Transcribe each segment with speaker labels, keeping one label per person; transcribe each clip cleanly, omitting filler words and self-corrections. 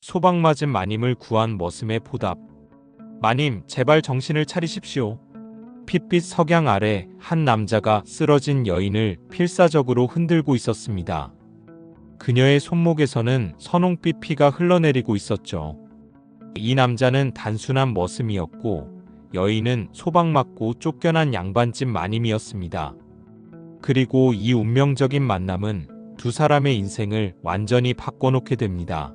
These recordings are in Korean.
Speaker 1: 소방 맞은 마님을 구한 머슴의 보답. 마님, 제발 정신을 차리십시오. 핏빛 석양 아래 한 남자가 쓰러진 여인을 필사적으로 흔들고 있었습니다. 그녀의 손목에서는 선홍빛 피가 흘러내리고 있었죠. 이 남자는 단순한 머슴이었고 여인은 소방 맞고 쫓겨난 양반집 마님이었습니다. 그리고 이 운명적인 만남은 두 사람의 인생을 완전히 바꿔놓게 됩니다.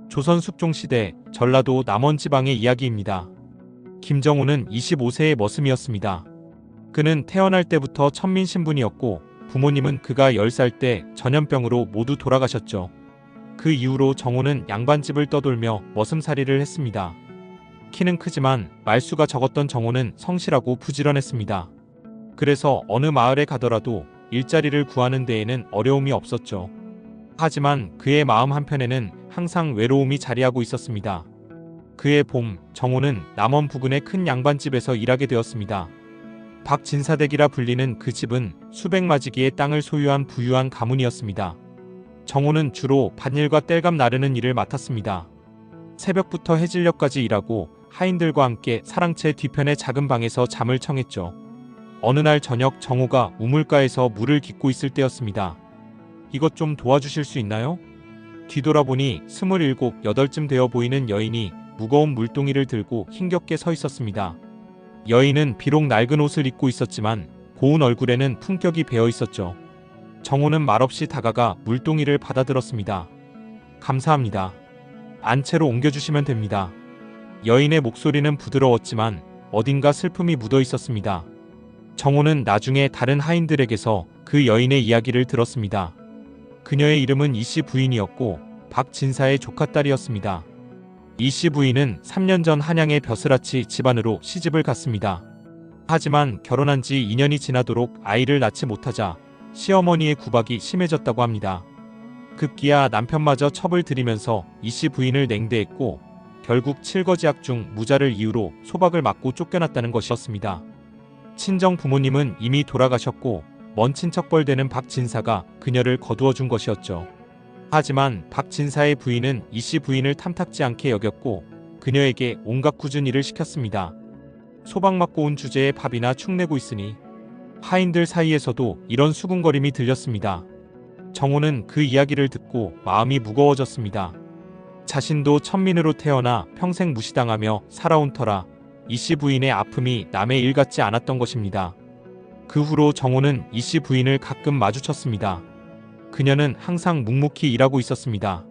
Speaker 1: 조선 숙종시대 전라도 남원지방의 이야기입니다. 김정우는 25세의 머슴이었습니다. 그는 태어날 때부터 천민 신분이었고 부모님은 그가 10살 때 전염병으로 모두 돌아가셨죠. 그 이후로 정우는 양반집을 떠돌며 머슴살이를 했습니다. 키는 크지만 말수가 적었던 정우는 성실하고 부지런했습니다. 그래서 어느 마을에 가더라도 일자리를 구하는 데에는 어려움이 없었죠. 하지만 그의 마음 한편에는 항상 외로움이 자리하고 있었습니다. 그의 봄, 정우는 남원 부근의 큰 양반집에서 일하게 되었습니다. 박진사댁이라 불리는 그 집은 수백 마지기의 땅을 소유한 부유한 가문이었습니다. 정우는 주로 밭일과 땔감 나르는 일을 맡았습니다. 새벽부터 해질녘까지 일하고 하인들과 함께 사랑채 뒤편의 작은 방에서 잠을 청했죠. 어느 날 저녁 정우가 우물가에서 물을 깃고 있을 때였습니다. 이것 좀 도와주실 수 있나요? 뒤돌아보니 27, 8쯤 되어 보이는 여인이 무거운 물동이를 들고 힘겹게 서 있었습니다. 여인은 비록 낡은 옷을 입고 있었지만 고운 얼굴에는 품격이 배어 있었죠. 정우는 말없이 다가가 물동이를 받아들었습니다. 감사합니다. 안채로 옮겨주시면 됩니다. 여인의 목소리는 부드러웠지만 어딘가 슬픔이 묻어 있었습니다. 정우는 나중에 다른 하인들에게서 그 여인의 이야기를 들었습니다. 그녀의 이름은 이씨 부인이었고 박진사의 조카딸이었습니다. 이씨 부인은 3년 전 한양의 벼슬아치 집안으로 시집을 갔습니다. 하지만 결혼한 지 2년이 지나도록 아이를 낳지 못하자 시어머니의 구박이 심해졌다고 합니다. 급기야 남편마저 첩을 들이면서 이씨 부인을 냉대했고 결국 칠거지약 중 무자를 이유로 소박을 맞고 쫓겨났다는 것이었습니다. 친정 부모님은 이미 돌아가셨고 먼 친척벌 되는 박진사가 그녀를 거두어 준 것이었죠. 하지만 박진사의 부인은 이씨 부인을 탐탁지 않게 여겼고 그녀에게 온갖 굳은 일을 시켰습니다. 소박 맞고 온 주제에 밥이나 축내고 있으니. 하인들 사이에서도 이런 수군거림이 들렸습니다. 정우는 그 이야기를 듣고 마음이 무거워졌습니다. 자신도 천민으로 태어나 평생 무시당하며 살아온 터라 이씨 부인의 아픔이 남의 일 같지 않았던 것입니다. 그 후로 정우는 이씨 부인을 가끔 마주쳤습니다. 그녀는 항상 묵묵히 일하고 있었습니다.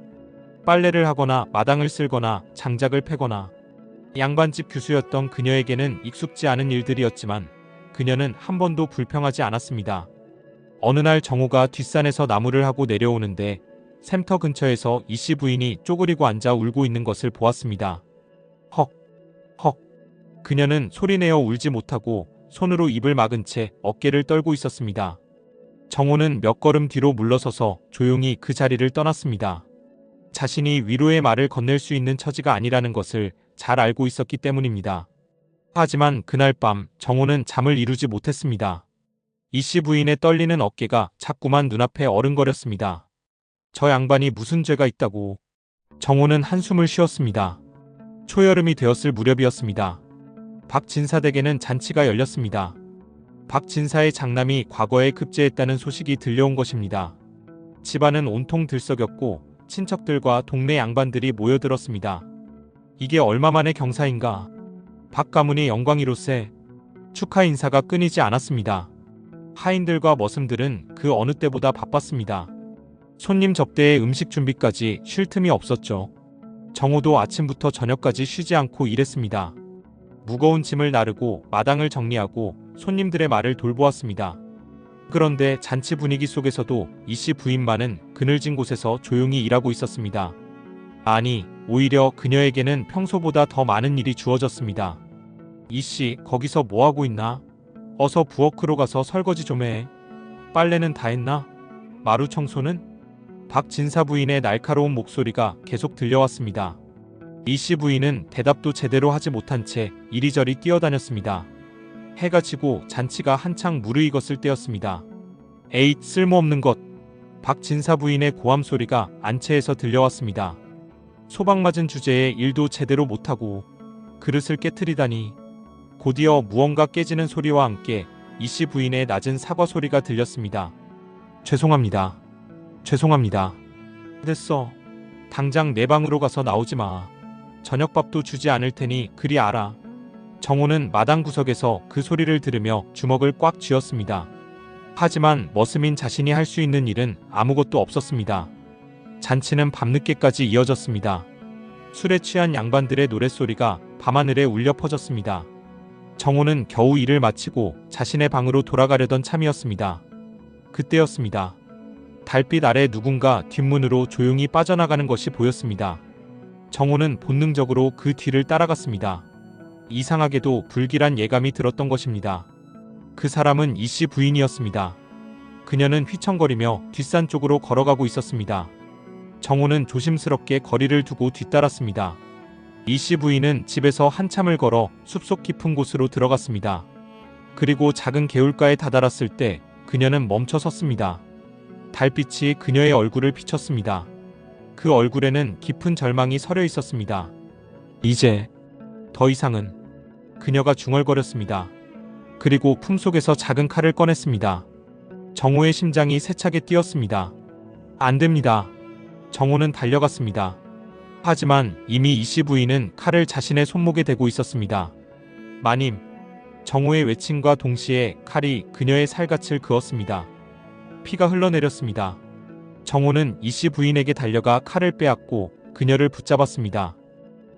Speaker 1: 빨래를 하거나 마당을 쓸거나 장작을 패거나 양반집 교수였던 그녀에게는 익숙지 않은 일들이었지만 그녀는 한 번도 불평하지 않았습니다. 어느 날 정우가 뒷산에서 나무를 하고 내려오는데 샘터 근처에서 이씨 부인이 쪼그리고 앉아 울고 있는 것을 보았습니다. 헉, 헉. 그녀는 소리내어 울지 못하고 손으로 입을 막은 채 어깨를 떨고 있었습니다. 정우는 몇 걸음 뒤로 물러서서 조용히 그 자리를 떠났습니다. 자신이 위로의 말을 건넬 수 있는 처지가 아니라는 것을 잘 알고 있었기 때문입니다. 하지만 그날 밤 정우는 잠을 이루지 못했습니다. 이씨 부인의 떨리는 어깨가 자꾸만 눈앞에 어른거렸습니다. 저 양반이 무슨 죄가 있다고. 정우는 한숨을 쉬었습니다. 초여름이 되었을 무렵이었습니다. 박진사댁에는 잔치가 열렸습니다. 박진사의 장남이 과거에 급제했다는 소식이 들려온 것입니다. 집안은 온통 들썩였고 친척들과 동네 양반들이 모여들었습니다. 이게 얼마만의 경사인가. 박 가문이 영광이로세. 축하 인사가 끊이지 않았습니다. 하인들과 머슴들은 그 어느 때보다 바빴습니다. 손님 접대에 음식 준비까지 쉴 틈이 없었죠. 정우도 아침부터 저녁까지 쉬지 않고 일했습니다. 무거운 짐을 나르고 마당을 정리하고 손님들의 말을 돌보았습니다. 그런데 잔치 분위기 속에서도 이씨 부인만은 그늘진 곳에서 조용히 일하고 있었습니다. 아니, 오히려 그녀에게는 평소보다 더 많은 일이 주어졌습니다. 이씨, 거기서 뭐하고 있나? 어서 부엌으로 가서 설거지 좀 해. 빨래는 다 했나? 마루 청소는? 박진사 부인의 날카로운 목소리가 계속 들려왔습니다. 이씨 부인은 대답도 제대로 하지 못한 채 이리저리 뛰어다녔습니다. 해가 지고 잔치가 한창 무르익었을 때였습니다. 에잇, 쓸모없는 것. 박진사 부인의 고함 소리가 안채에서 들려왔습니다. 소방 맞은 주제에 일도 제대로 못하고 그릇을 깨트리다니. 곧이어 무언가 깨지는 소리와 함께 이씨 부인의 낮은 사과 소리가 들렸습니다. 죄송합니다. 죄송합니다. 됐어. 당장 내 방으로 가서 나오지 마. 저녁밥도 주지 않을 테니 그리 알아. 정호는 마당 구석에서 그 소리를 들으며 주먹을 꽉 쥐었습니다. 하지만 머스민 자신이 할 수 있는 일은 아무것도 없었습니다. 잔치는 밤늦게까지 이어졌습니다. 술에 취한 양반들의 노랫소리가 밤하늘에 울려 퍼졌습니다. 정호는 겨우 일을 마치고 자신의 방으로 돌아가려던 참이었습니다. 그때였습니다. 달빛 아래 누군가 뒷문으로 조용히 빠져나가는 것이 보였습니다. 정호는 본능적으로 그 뒤를 따라갔습니다. 이상하게도 불길한 예감이 들었던 것입니다. 그 사람은 이씨 부인이었습니다. 그녀는 휘청거리며 뒷산 쪽으로 걸어가고 있었습니다. 정호는 조심스럽게 거리를 두고 뒤따랐습니다. 이씨 부인은 집에서 한참을 걸어 숲속 깊은 곳으로 들어갔습니다. 그리고 작은 개울가에 다다랐을 때 그녀는 멈춰 섰습니다. 달빛이 그녀의 얼굴을 비췄습니다. 그 얼굴에는 깊은 절망이 서려 있었습니다. 이제 더 이상은. 그녀가 중얼거렸습니다. 그리고 품속에서 작은 칼을 꺼냈습니다. 정호의 심장이 세차게 뛰었습니다. 안 됩니다. 정호는 달려갔습니다. 하지만 이미 이씨 부인은 칼을 자신의 손목에 대고 있었습니다. 마님. 정호의 외침과 동시에 칼이 그녀의 살갗을 그었습니다. 피가 흘러내렸습니다. 정호는 이씨 부인에게 달려가 칼을 빼앗고 그녀를 붙잡았습니다.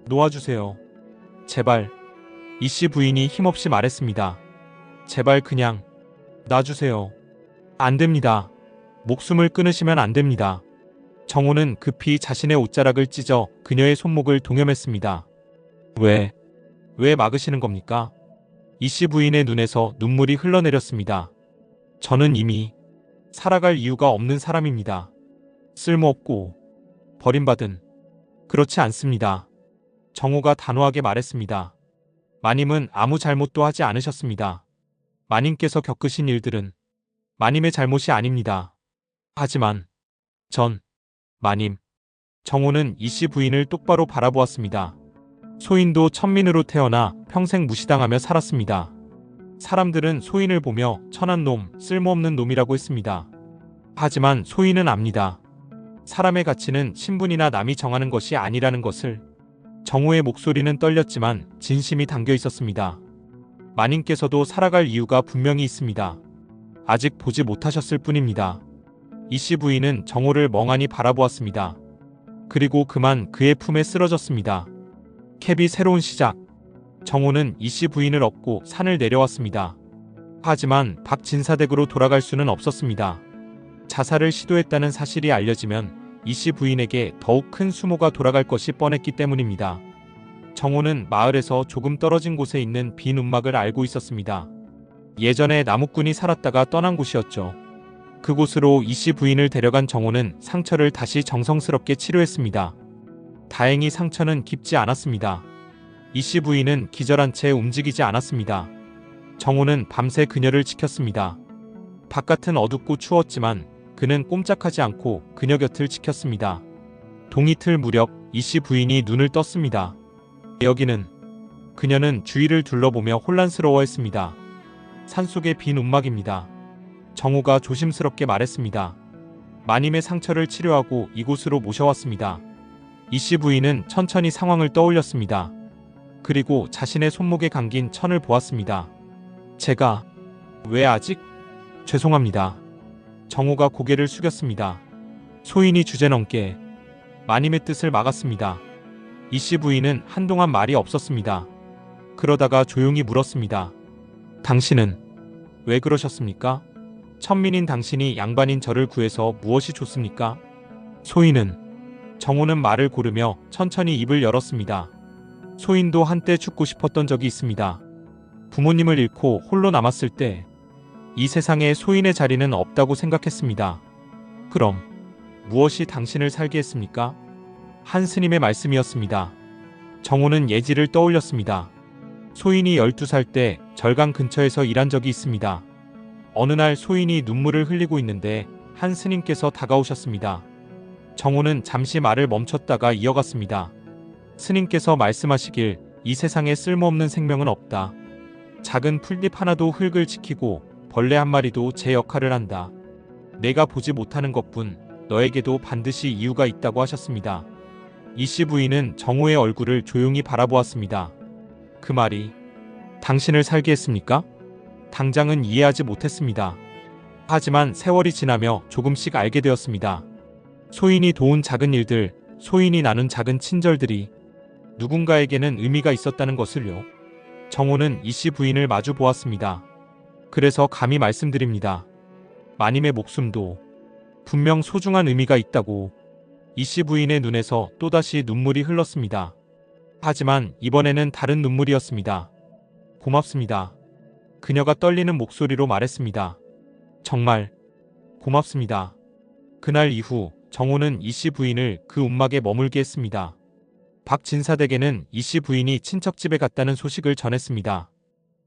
Speaker 1: 놓아주세요. 제발. 이씨 부인이 힘없이 말했습니다. 제발 그냥 놔주세요. 안 됩니다. 목숨을 끊으시면 안 됩니다. 정호는 급히 자신의 옷자락을 찢어 그녀의 손목을 동여맸습니다. 왜 막으시는 겁니까? 이씨 부인의 눈에서 눈물이 흘러내렸습니다. 저는 이미 살아갈 이유가 없는 사람입니다. 쓸모없고 버림받은. 그렇지 않습니다. 정호가 단호하게 말했습니다. 마님은 아무 잘못도 하지 않으셨습니다. 마님께서 겪으신 일들은 마님의 잘못이 아닙니다. 하지만 마님. 정호는 이씨 부인을 똑바로 바라보았습니다. 소인도 천민으로 태어나 평생 무시당하며 살았습니다. 사람들은 소인을 보며 천한 놈, 쓸모없는 놈이라고 했습니다. 하지만 소인은 압니다. 사람의 가치는 신분이나 남이 정하는 것이 아니라는 것을. 정호의 목소리는 떨렸지만 진심이 담겨 있었습니다. 마님께서도 살아갈 이유가 분명히 있습니다. 아직 보지 못하셨을 뿐입니다. 이씨 부인은 정호를 멍하니 바라보았습니다. 그리고 그만 그의 품에 쓰러졌습니다. 캡이 새로운 시작. 정호는 이씨 부인을 업고 산을 내려왔습니다. 하지만 박진사댁으로 돌아갈 수는 없었습니다. 자살을 시도했다는 사실이 알려지면 이씨 부인에게 더욱 큰 수모가 돌아갈 것이 뻔했기 때문입니다. 정호는 마을에서 조금 떨어진 곳에 있는 빈 움막을 알고 있었습니다. 예전에 나무꾼이 살았다가 떠난 곳이었죠. 그곳으로 이씨 부인을 데려간 정호는 상처를 다시 정성스럽게 치료했습니다. 다행히 상처는 깊지 않았습니다. 이씨 부인은 기절한 채 움직이지 않았습니다. 정호는 밤새 그녀를 지켰습니다. 바깥은 어둡고 추웠지만 그는 꼼짝하지 않고 그녀 곁을 지켰습니다. 동이틀 무렵 이씨 부인이 눈을 떴습니다. 여기는. 그녀는 주위를 둘러보며 혼란스러워했습니다. 산속의 빈 움막입니다. 정호가 조심스럽게 말했습니다. 마님의 상처를 치료하고 이곳으로 모셔왔습니다. 이씨 부인은 천천히 상황을 떠올렸습니다. 그리고 자신의 손목에 감긴 천을 보았습니다. 제가 왜 아직? 죄송합니다. 정호가 고개를 숙였습니다. 소인이 주제넘게 마님의 뜻을 막았습니다. 이씨 부인은 한동안 말이 없었습니다. 그러다가 조용히 물었습니다. 당신은 왜 그러셨습니까? 천민인 당신이 양반인 저를 구해서 무엇이 좋습니까? 소인은. 정호는 말을 고르며 천천히 입을 열었습니다. 소인도 한때 죽고 싶었던 적이 있습니다. 부모님을 잃고 홀로 남았을 때 이 세상에 소인의 자리는 없다고 생각했습니다. 그럼 무엇이 당신을 살게 했습니까? 한 스님의 말씀이었습니다. 정호는 예지를 떠올렸습니다. 소인이 12살 때 절강 근처에서 일한 적이 있습니다. 어느 날 소인이 눈물을 흘리고 있는데 한 스님께서 다가오셨습니다. 정호는 잠시 말을 멈췄다가 이어갔습니다. 스님께서 말씀하시길 이 세상에 쓸모없는 생명은 없다. 작은 풀잎 하나도 흙을 지키고 벌레 한 마리도 제 역할을 한다. 내가 보지 못하는 것뿐 너에게도 반드시 이유가 있다고 하셨습니다. 이씨 부인은 정호의 얼굴을 조용히 바라보았습니다. 그 말이 당신을 살게 했습니까? 당장은 이해하지 못했습니다. 하지만 세월이 지나며 조금씩 알게 되었습니다. 소인이 도운 작은 일들, 소인이 나눈 작은 친절들이 누군가에게는 의미가 있었다는 것을요. 정호는 이씨 부인을 마주 보았습니다. 그래서 감히 말씀드립니다. 마님의 목숨도 분명 소중한 의미가 있다고. 이씨 부인의 눈에서 또다시 눈물이 흘렀습니다. 하지만 이번에는 다른 눈물이었습니다. 고맙습니다. 그녀가 떨리는 목소리로 말했습니다. 정말 고맙습니다. 그날 이후 정호는 이씨 부인을 그 움막에 머물게 했습니다. 박진사댁에는 이씨 부인이 친척집에 갔다는 소식을 전했습니다.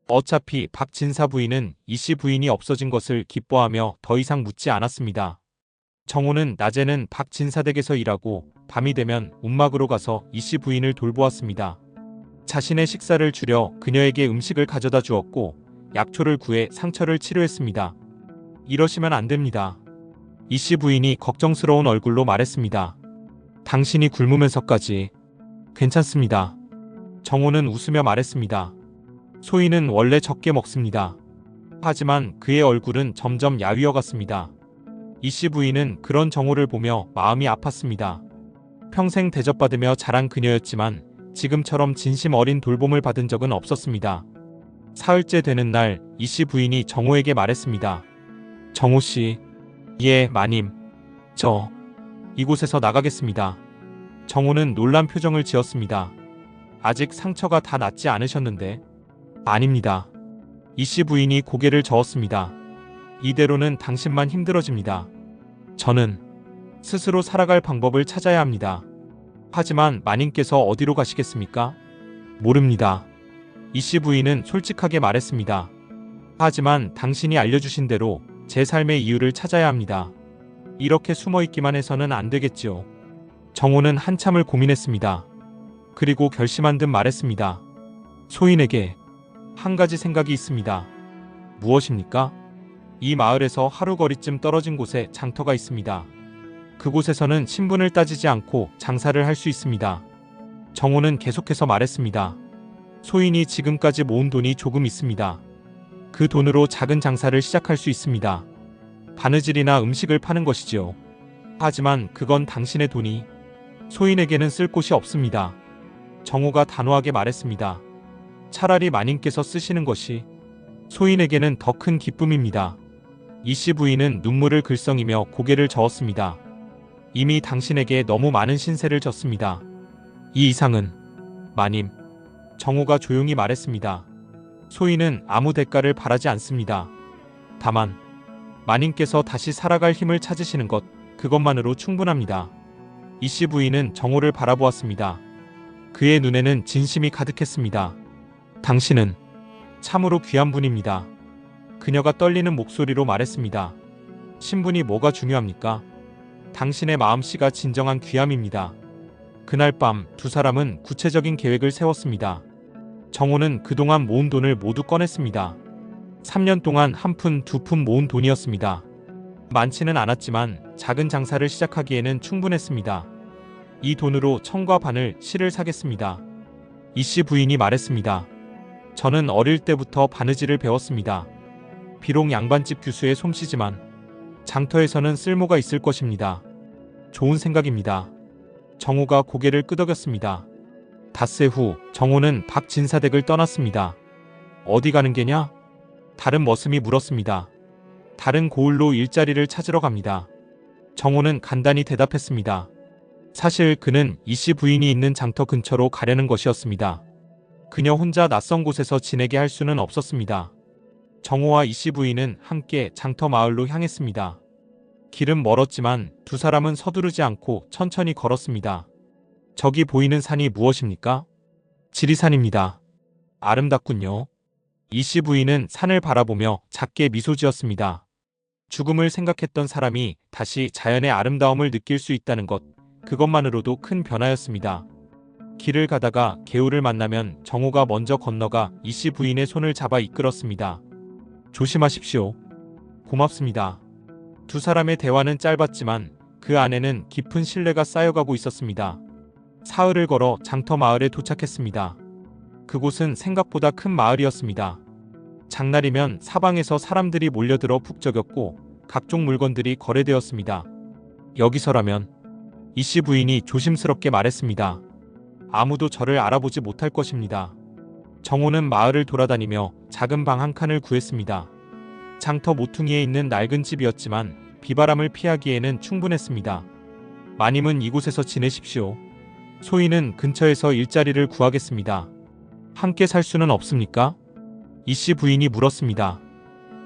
Speaker 1: 어차피 박진사 부인은 이씨 부인이 없어진 것을 기뻐하며 더 이상 묻지 않았습니다. 정호는 낮에는 박진사댁에서 일하고 밤이 되면 움막으로 가서 이씨 부인을 돌보았습니다. 자신의 식사를 줄여 그녀에게 음식을 가져다 주었고 약초를 구해 상처를 치료했습니다. 이러시면 안 됩니다. 이씨 부인이 걱정스러운 얼굴로 말했습니다. 당신이 굶으면서까지. 괜찮습니다. 정호는 웃으며 말했습니다. 소인은 원래 적게 먹습니다. 하지만 그의 얼굴은 점점 야위어갔습니다. 이씨 부인은 그런 정호를 보며 마음이 아팠습니다. 평생 대접받으며 자란 그녀였지만 지금처럼 진심 어린 돌봄을 받은 적은 없었습니다. 사흘째 되는 날 이씨 부인이 정호에게 말했습니다. 정호씨. 예, 마님. 저 이곳에서 나가겠습니다. 정호는 놀란 표정을 지었습니다. 아직 상처가 다 낫지 않으셨는데. 아닙니다. 이씨 부인이 고개를 저었습니다. 이대로는 당신만 힘들어집니다. 저는 스스로 살아갈 방법을 찾아야 합니다. 하지만 마님께서 어디로 가시겠습니까? 모릅니다. 이씨 부인은 솔직하게 말했습니다. 하지만 당신이 알려주신 대로 제 삶의 이유를 찾아야 합니다. 이렇게 숨어있기만 해서는 안 되겠지요. 정호는 한참을 고민했습니다. 그리고 결심한 듯 말했습니다. 소인에게 한 가지 생각이 있습니다. 무엇입니까? 이 마을에서 하루거리쯤 떨어진 곳에 장터가 있습니다. 그곳에서는 신분을 따지지 않고 장사를 할 수 있습니다. 정호는 계속해서 말했습니다. 소인이 지금까지 모은 돈이 조금 있습니다. 그 돈으로 작은 장사를 시작할 수 있습니다. 바느질이나 음식을 파는 것이지요. 하지만 그건 당신의 돈이 소인에게는 쓸 곳이 없습니다. 정호가 단호하게 말했습니다. 차라리 마님께서 쓰시는 것이 소인에게는 더 큰 기쁨입니다. 이씨 부인은 눈물을 글썽이며 고개를 저었습니다. 이미 당신에게 너무 많은 신세를 졌습니다. 이 이상은 마님. 정호가 조용히 말했습니다. 소인은 아무 대가를 바라지 않습니다. 다만 마님께서 다시 살아갈 힘을 찾으시는 것, 그것만으로 충분합니다. 이씨 부인은 정호를 바라보았습니다. 그의 눈에는 진심이 가득했습니다. 당신은 참으로 귀한 분입니다. 그녀가 떨리는 목소리로 말했습니다. 신분이 뭐가 중요합니까? 당신의 마음씨가 진정한 귀함입니다. 그날 밤 두 사람은 구체적인 계획을 세웠습니다. 정호는 그동안 모은 돈을 모두 꺼냈습니다. 3년 동안 한 푼, 두 푼 모은 돈이었습니다. 많지는 않았지만 작은 장사를 시작하기에는 충분했습니다. 이 돈으로 청과 바늘, 실을 사겠습니다. 이씨 부인이 말했습니다. 저는 어릴 때부터 바느질을 배웠습니다. 비록 양반집 교수의 솜씨지만 장터에서는 쓸모가 있을 것입니다. 좋은 생각입니다. 정호가 고개를 끄덕였습니다. 닷새 후 정호는 박진사댁을 떠났습니다. 어디 가는 게냐? 다른 머슴이 물었습니다. 다른 고을로 일자리를 찾으러 갑니다. 정호는 간단히 대답했습니다. 사실 그는 이씨 부인이 있는 장터 근처로 가려는 것이었습니다. 그녀 혼자 낯선 곳에서 지내게 할 수는 없었습니다. 정호와 이씨 부인은 함께 장터 마을로 향했습니다. 길은 멀었지만 두 사람은 서두르지 않고 천천히 걸었습니다. 저기 보이는 산이 무엇입니까? 지리산입니다. 아름답군요. 이씨 부인은 산을 바라보며 작게 미소 지었습니다. 죽음을 생각했던 사람이 다시 자연의 아름다움을 느낄 수 있다는 것, 그것만으로도 큰 변화였습니다. 길을 가다가 개울을 만나면 정호가 먼저 건너가 이씨 부인의 손을 잡아 이끌었습니다. 조심하십시오. 고맙습니다. 두 사람의 대화는 짧았지만 그 안에는 깊은 신뢰가 쌓여가고 있었습니다. 사흘을 걸어 장터 마을에 도착했습니다. 그곳은 생각보다 큰 마을이었습니다. 장날이면 사방에서 사람들이 몰려들어 북적였고 각종 물건들이 거래되었습니다. 여기서라면 이씨 부인이 조심스럽게 말했습니다. 아무도 저를 알아보지 못할 것입니다. 정호는 마을을 돌아다니며 작은 방 한 칸을 구했습니다. 장터 모퉁이에 있는 낡은 집이었지만 비바람을 피하기에는 충분했습니다. 마님은 이곳에서 지내십시오. 소인은 근처에서 일자리를 구하겠습니다. 함께 살 수는 없습니까? 이씨 부인이 물었습니다.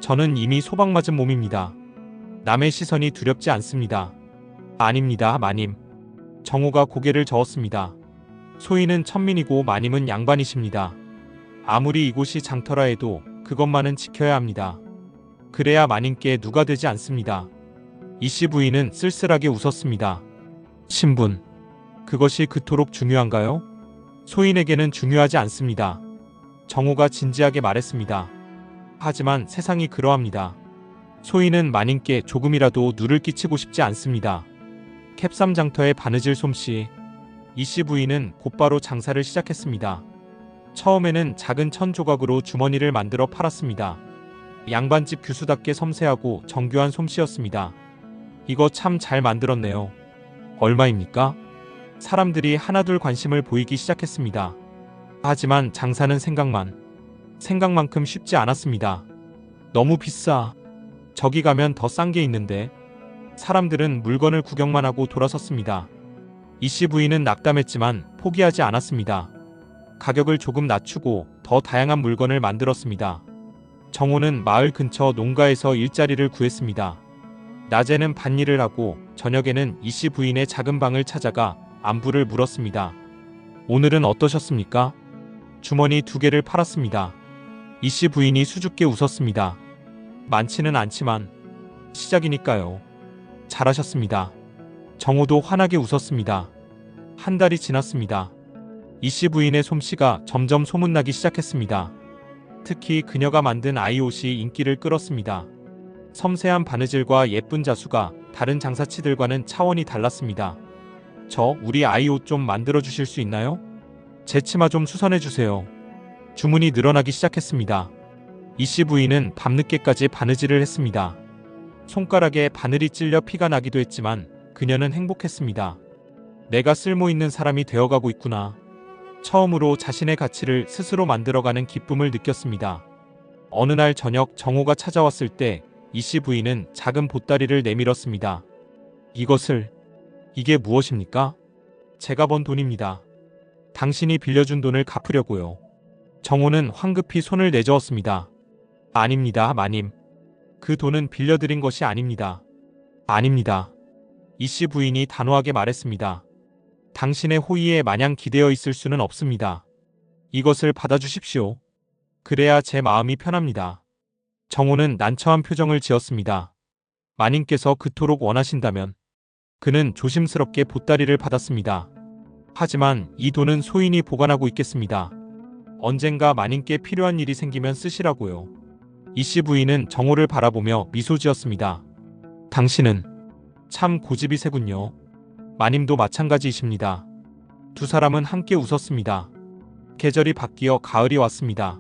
Speaker 1: 저는 이미 소방맞은 몸입니다. 남의 시선이 두렵지 않습니다. 아닙니다, 마님. 정호가 고개를 저었습니다. 소인은 천민이고 마님은 양반이십니다. 아무리 이곳이 장터라 해도 그것만은 지켜야 합니다. 그래야 마님께 누가 되지 않습니다. 이씨 부인은 쓸쓸하게 웃었습니다. 신분, 그것이 그토록 중요한가요? 소인에게는 중요하지 않습니다. 정호가 진지하게 말했습니다. 하지만 세상이 그러합니다. 소인은 마님께 조금이라도 누를 끼치고 싶지 않습니다. 캡삼 장터의 바느질 솜씨. 이씨 부인은 곧바로 장사를 시작했습니다. 처음에는 작은 천 조각으로 주머니를 만들어 팔았습니다. 양반집 교수답게 섬세하고 정교한 솜씨였습니다. 이거 참 잘 만들었네요. 얼마입니까? 사람들이 하나둘 관심을 보이기 시작했습니다. 하지만 장사는 생각만큼 쉽지 않았습니다. 너무 비싸. 저기 가면 더 싼 게 있는데. 사람들은 물건을 구경만 하고 돌아섰습니다. 이씨 부인은 낙담했지만 포기하지 않았습니다. 가격을 조금 낮추고 더 다양한 물건을 만들었습니다. 정호는 마을 근처 농가에서 일자리를 구했습니다. 낮에는 밭일을 하고 저녁에는 이씨 부인의 작은 방을 찾아가 안부를 물었습니다. 오늘은 어떠셨습니까? 주머니 2개를 팔았습니다. 이씨 부인이 수줍게 웃었습니다. 많지는 않지만 시작이니까요. 잘하셨습니다. 정호도 환하게 웃었습니다. 한 달이 지났습니다. 이씨 부인의 솜씨가 점점 소문나기 시작했습니다. 특히 그녀가 만든 아이옷이 인기를 끌었습니다. 섬세한 바느질과 예쁜 자수가 다른 장사치들과는 차원이 달랐습니다. 우리 아이옷 좀 만들어 주실 수 있나요? 제 치마 좀 수선해 주세요. 주문이 늘어나기 시작했습니다. 이씨 부인은 밤늦게까지 바느질을 했습니다. 손가락에 바늘이 찔려 피가 나기도 했지만 그녀는 행복했습니다. 내가 쓸모있는 사람이 되어가고 있구나. 처음으로 자신의 가치를 스스로 만들어가는 기쁨을 느꼈습니다. 어느 날 저녁 정호가 찾아왔을 때 이씨 부인은 작은 보따리를 내밀었습니다. 이게 무엇입니까? 제가 번 돈입니다. 당신이 빌려준 돈을 갚으려고요. 정호는 황급히 손을 내저었습니다. 아닙니다, 마님. 그 돈은 빌려드린 것이 아닙니다. 아닙니다. 이씨 부인이 단호하게 말했습니다. 당신의 호의에 마냥 기대어 있을 수는 없습니다. 이것을 받아주십시오. 그래야 제 마음이 편합니다. 정호는 난처한 표정을 지었습니다. 마님께서 그토록 원하신다면. 그는 조심스럽게 보따리를 받았습니다. 하지만 이 돈은 소인이 보관하고 있겠습니다. 언젠가 마님께 필요한 일이 생기면 쓰시라고요. 이씨 부인은 정호를 바라보며 미소 지었습니다. 당신은 참 고집이 세군요. 마님도 마찬가지이십니다. 두 사람은 함께 웃었습니다. 계절이 바뀌어 가을이 왔습니다.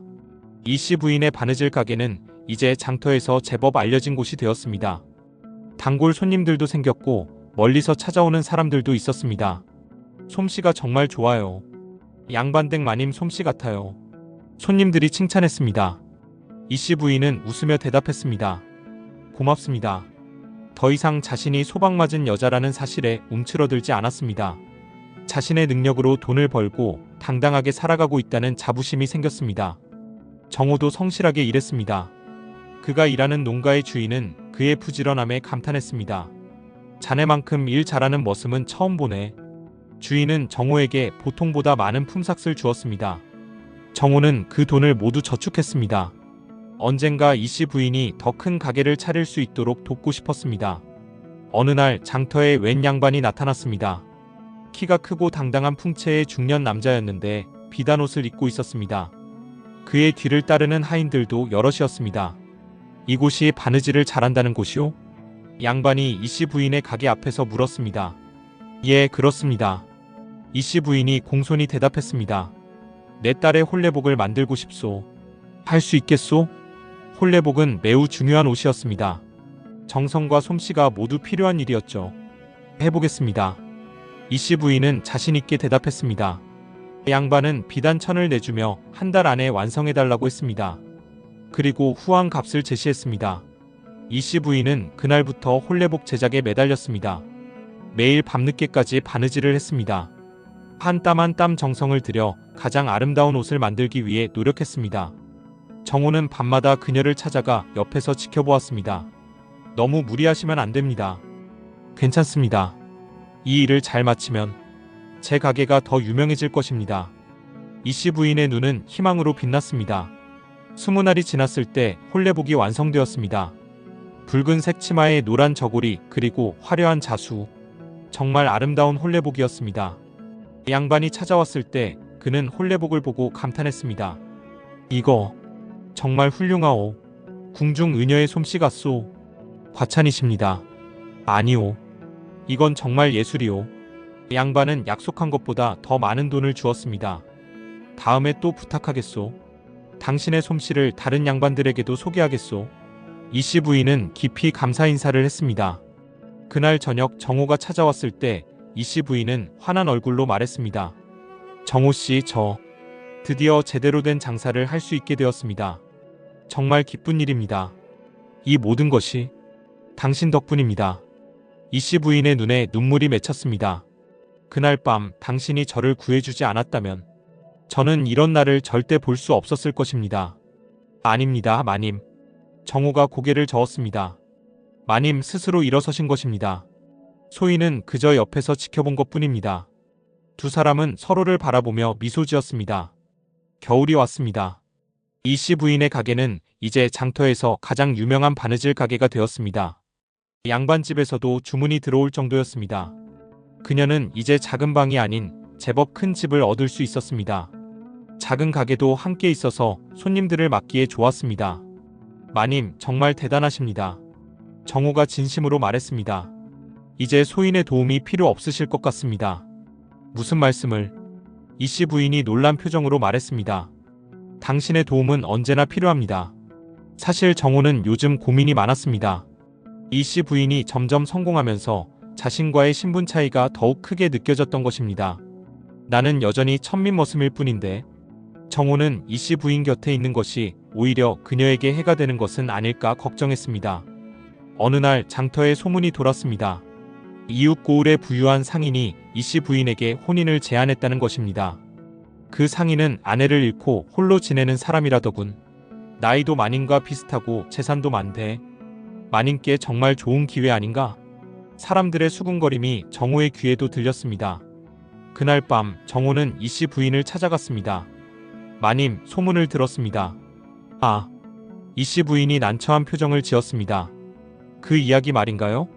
Speaker 1: 이씨 부인의 바느질 가게는 이제 장터에서 제법 알려진 곳이 되었습니다. 단골 손님들도 생겼고 멀리서 찾아오는 사람들도 있었습니다. 솜씨가 정말 좋아요. 양반댁 마님 솜씨 같아요. 손님들이 칭찬했습니다. 이씨 부인은 웃으며 대답했습니다. 고맙습니다. 더 이상 자신이 소방맞은 여자라는 사실에 움츠러들지 않았습니다. 자신의 능력으로 돈을 벌고 당당하게 살아가고 있다는 자부심이 생겼습니다. 정호도 성실하게 일했습니다. 그가 일하는 농가의 주인은 그의 부지런함에 감탄했습니다. 자네만큼 일 잘하는 머슴은 처음 보네. 주인은 정호에게 보통보다 많은 품삯을 주었습니다. 정호는 그 돈을 모두 저축했습니다. 언젠가 이 씨 부인이 더 큰 가게를 차릴 수 있도록 돕고 싶었습니다. 어느 날 장터에 웬 양반이 나타났습니다. 키가 크고 당당한 풍채의 중년 남자였는데 비단 옷을 입고 있었습니다. 그의 뒤를 따르는 하인들도 여럿이었습니다. 이곳이 바느질을 잘한다는 곳이요? 양반이 이 씨 부인의 가게 앞에서 물었습니다. 예, 그렇습니다. 이 씨 부인이 공손히 대답했습니다. 내 딸의 홀레복을 만들고 싶소. 할 수 있겠소? 홀레복은 매우 중요한 옷이었습니다. 정성과 솜씨가 모두 필요한 일이었죠. 해보겠습니다. 이 씨 부인은 자신있게 대답했습니다. 양반은 비단 1,000을 내주며 한 달 안에 완성해달라고 했습니다. 그리고 후한 값을 제시했습니다. 이 씨 부인은 그날부터 홀레복 제작에 매달렸습니다. 매일 밤늦게까지 바느질을 했습니다. 한 땀 한 땀 정성을 들여 가장 아름다운 옷을 만들기 위해 노력했습니다. 정호는 밤마다 그녀를 찾아가 옆에서 지켜보았습니다. 너무 무리하시면 안 됩니다. 괜찮습니다. 이 일을 잘 마치면 제 가게가 더 유명해질 것입니다. 이 씨 부인의 눈은 희망으로 빛났습니다. 20날이 지났을 때 홀레복이 완성되었습니다. 붉은색 치마에 노란 저고리 그리고 화려한 자수. 정말 아름다운 홀레복이었습니다. 양반이 찾아왔을 때 그는 홀레복을 보고 감탄했습니다. 이거 정말 훌륭하오. 궁중 의녀의 솜씨 같소. 과찬이십니다. 아니오. 이건 정말 예술이오. 양반은 약속한 것보다 더 많은 돈을 주었습니다. 다음에 또 부탁하겠소. 당신의 솜씨를 다른 양반들에게도 소개하겠소. 이 씨 부인은 깊이 감사 인사를 했습니다. 그날 저녁 정호가 찾아왔을 때 이 씨 부인은 환한 얼굴로 말했습니다. 정호 씨, 저 드디어 제대로 된 장사를 할 수 있게 되었습니다. 정말 기쁜 일입니다. 이 모든 것이 당신 덕분입니다. 이 씨 부인의 눈에 눈물이 맺혔습니다. 그날 밤 당신이 저를 구해주지 않았다면 저는 이런 날을 절대 볼 수 없었을 것입니다. 아닙니다, 마님. 정호가 고개를 저었습니다. 마님 스스로 일어서신 것입니다. 소인은 그저 옆에서 지켜본 것뿐입니다. 두 사람은 서로를 바라보며 미소 지었습니다. 겨울이 왔습니다. 이 씨 부인의 가게는 이제 장터에서 가장 유명한 바느질 가게가 되었습니다. 양반집에서도 주문이 들어올 정도였습니다. 그녀는 이제 작은 방이 아닌 제법 큰 집을 얻을 수 있었습니다. 작은 가게도 함께 있어서 손님들을 맞기에 좋았습니다. 마님, 정말 대단하십니다. 정호가 진심으로 말했습니다. 이제 소인의 도움이 필요 없으실 것 같습니다. 무슨 말씀을? 이 씨 부인이 놀란 표정으로 말했습니다. 당신의 도움은 언제나 필요합니다. 사실 정호는 요즘 고민이 많았습니다. 이 씨 부인이 점점 성공하면서 자신과의 신분 차이가 더욱 크게 느껴졌던 것입니다. 나는 여전히 천민머슴일 뿐인데 정호는 이 씨 부인 곁에 있는 것이 오히려 그녀에게 해가 되는 것은 아닐까 걱정했습니다. 어느 날 장터에 소문이 돌았습니다. 이웃 고을의 부유한 상인이 이 씨 부인에게 혼인을 제안했다는 것입니다. 그 상인은 아내를 잃고 홀로 지내는 사람이라더군. 나이도 마님과 비슷하고 재산도 많대. 마님께 정말 좋은 기회 아닌가? 사람들의 수군거림이 정호의 귀에도 들렸습니다. 그날 밤 정호는 이 씨 부인을 찾아갔습니다. 마님, 소문을 들었습니다. 아, 이 씨 부인이 난처한 표정을 지었습니다. 그 이야기 말인가요?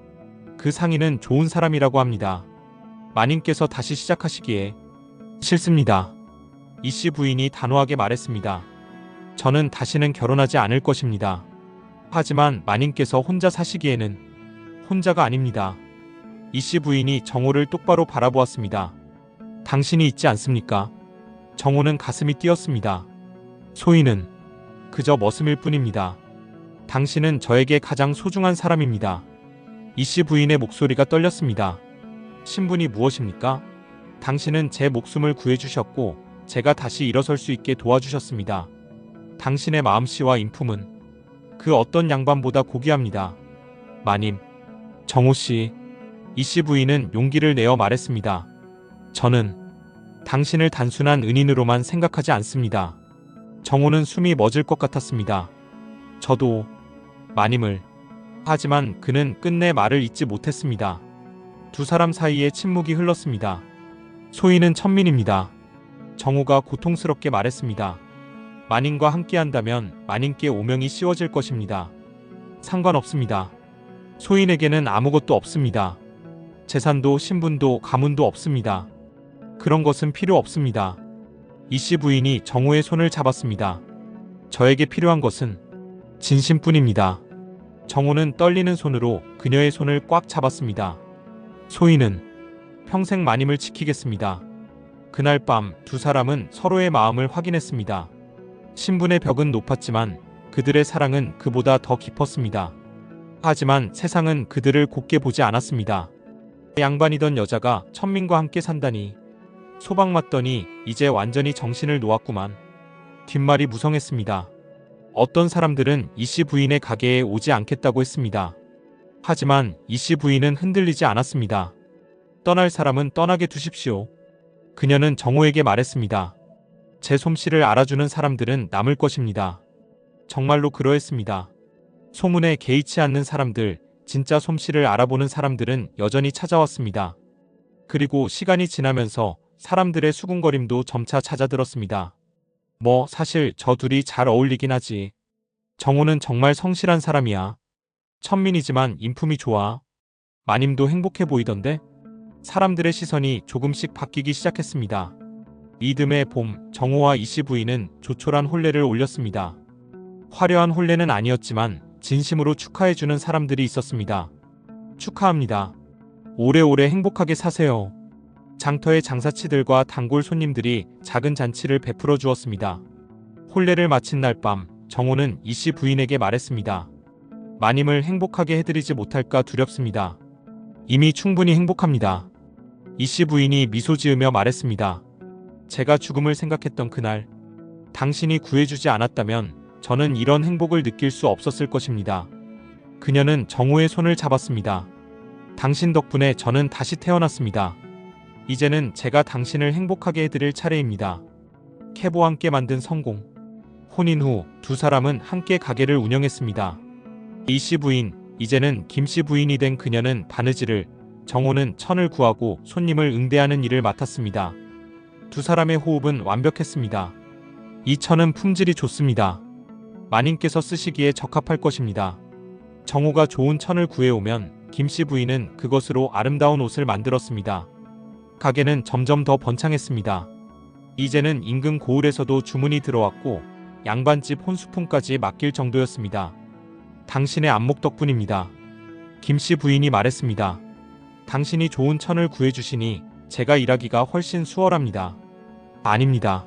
Speaker 1: 그 상인은 좋은 사람이라고 합니다. 마님께서 다시 시작하시기에 싫습니다. 이 씨 부인이 단호하게 말했습니다. 저는 다시는 결혼하지 않을 것입니다. 하지만 마님께서 혼자 사시기에는 혼자가 아닙니다. 이 씨 부인이 정호를 똑바로 바라보았습니다. 당신이 있지 않습니까? 정호는 가슴이 뛰었습니다. 소인은 그저 머슴일 뿐입니다. 당신은 저에게 가장 소중한 사람입니다. 이 씨 부인의 목소리가 떨렸습니다. 신분이 무엇입니까? 당신은 제 목숨을 구해주셨고 제가 다시 일어설 수 있게 도와주셨습니다. 당신의 마음씨와 인품은 그 어떤 양반보다 고귀합니다. 마님, 정호씨. 이 씨 부인은 용기를 내어 말했습니다. 저는 당신을 단순한 은인으로만 생각하지 않습니다. 정호는 숨이 멎을 것 같았습니다. 저도 마님을. 하지만 그는 끝내 말을 잇지 못했습니다. 두 사람 사이에 침묵이 흘렀습니다. 소인은 천민입니다. 정호가 고통스럽게 말했습니다. 마님과 함께한다면 마님께 오명이 씌워질 것입니다. 상관없습니다. 소인에게는 아무것도 없습니다. 재산도 신분도 가문도 없습니다. 그런 것은 필요 없습니다. 이씨 부인이 정호의 손을 잡았습니다. 저에게 필요한 것은 진심뿐입니다. 정호는 떨리는 손으로 그녀의 손을 꽉 잡았습니다. 소인은 평생 마님을 지키겠습니다. 그날 밤 두 사람은 서로의 마음을 확인했습니다. 신분의 벽은 높았지만 그들의 사랑은 그보다 더 깊었습니다. 하지만 세상은 그들을 곱게 보지 않았습니다. 양반이던 여자가 천민과 함께 산다니 소박 맞더니 이제 완전히 정신을 놓았구만. 뒷말이 무성했습니다. 어떤 사람들은 이씨 부인의 가게에 오지 않겠다고 했습니다. 하지만 이씨 부인은 흔들리지 않았습니다. 떠날 사람은 떠나게 두십시오. 그녀는 정호에게 말했습니다. 제 솜씨를 알아주는 사람들은 남을 것입니다. 정말로 그러했습니다. 소문에 개의치 않는 사람들, 진짜 솜씨를 알아보는 사람들은 여전히 찾아왔습니다. 그리고 시간이 지나면서 사람들의 수군거림도 점차 잦아들었습니다. 뭐 사실 저 둘이 잘 어울리긴 하지. 정호는 정말 성실한 사람이야. 천민이지만 인품이 좋아. 마님도 행복해 보이던데? 사람들의 시선이 조금씩 바뀌기 시작했습니다. 이듬해 봄, 정호와 이씨 부인은 조촐한 혼례를 올렸습니다. 화려한 혼례는 아니었지만 진심으로 축하해주는 사람들이 있었습니다. 축하합니다. 오래오래 행복하게 사세요. 장터의 장사치들과 단골 손님들이 작은 잔치를 베풀어 주었습니다. 혼례를 마친 날 밤, 정호는 이씨 부인에게 말했습니다. 마님을 행복하게 해드리지 못할까 두렵습니다. 이미 충분히 행복합니다. 이씨 부인이 미소 지으며 말했습니다. 제가 죽음을 생각했던 그날, 당신이 구해주지 않았다면 저는 이런 행복을 느낄 수 없었을 것입니다. 그녀는 정호의 손을 잡았습니다. 당신 덕분에 저는 다시 태어났습니다. 이제는 제가 당신을 행복하게 해드릴 차례입니다. 캐보와 함께 만든 성공. 혼인 후 두 사람은 함께 가게를 운영했습니다. 이씨 부인, 이제는 김씨 부인이 된 그녀는 바느질을, 정호는 천을 구하고 손님을 응대하는 일을 맡았습니다. 두 사람의 호흡은 완벽했습니다. 이 천은 품질이 좋습니다. 마님께서 쓰시기에 적합할 것입니다. 정호가 좋은 천을 구해오면 김씨 부인은 그것으로 아름다운 옷을 만들었습니다. 가게는 점점 더 번창했습니다. 이제는 인근 고을에서도 주문이 들어왔고 양반집 혼수품까지 맡길 정도였습니다. 당신의 안목 덕분입니다. 김씨 부인이 말했습니다. 당신이 좋은 천을 구해주시니 제가 일하기가 훨씬 수월합니다. 아닙니다.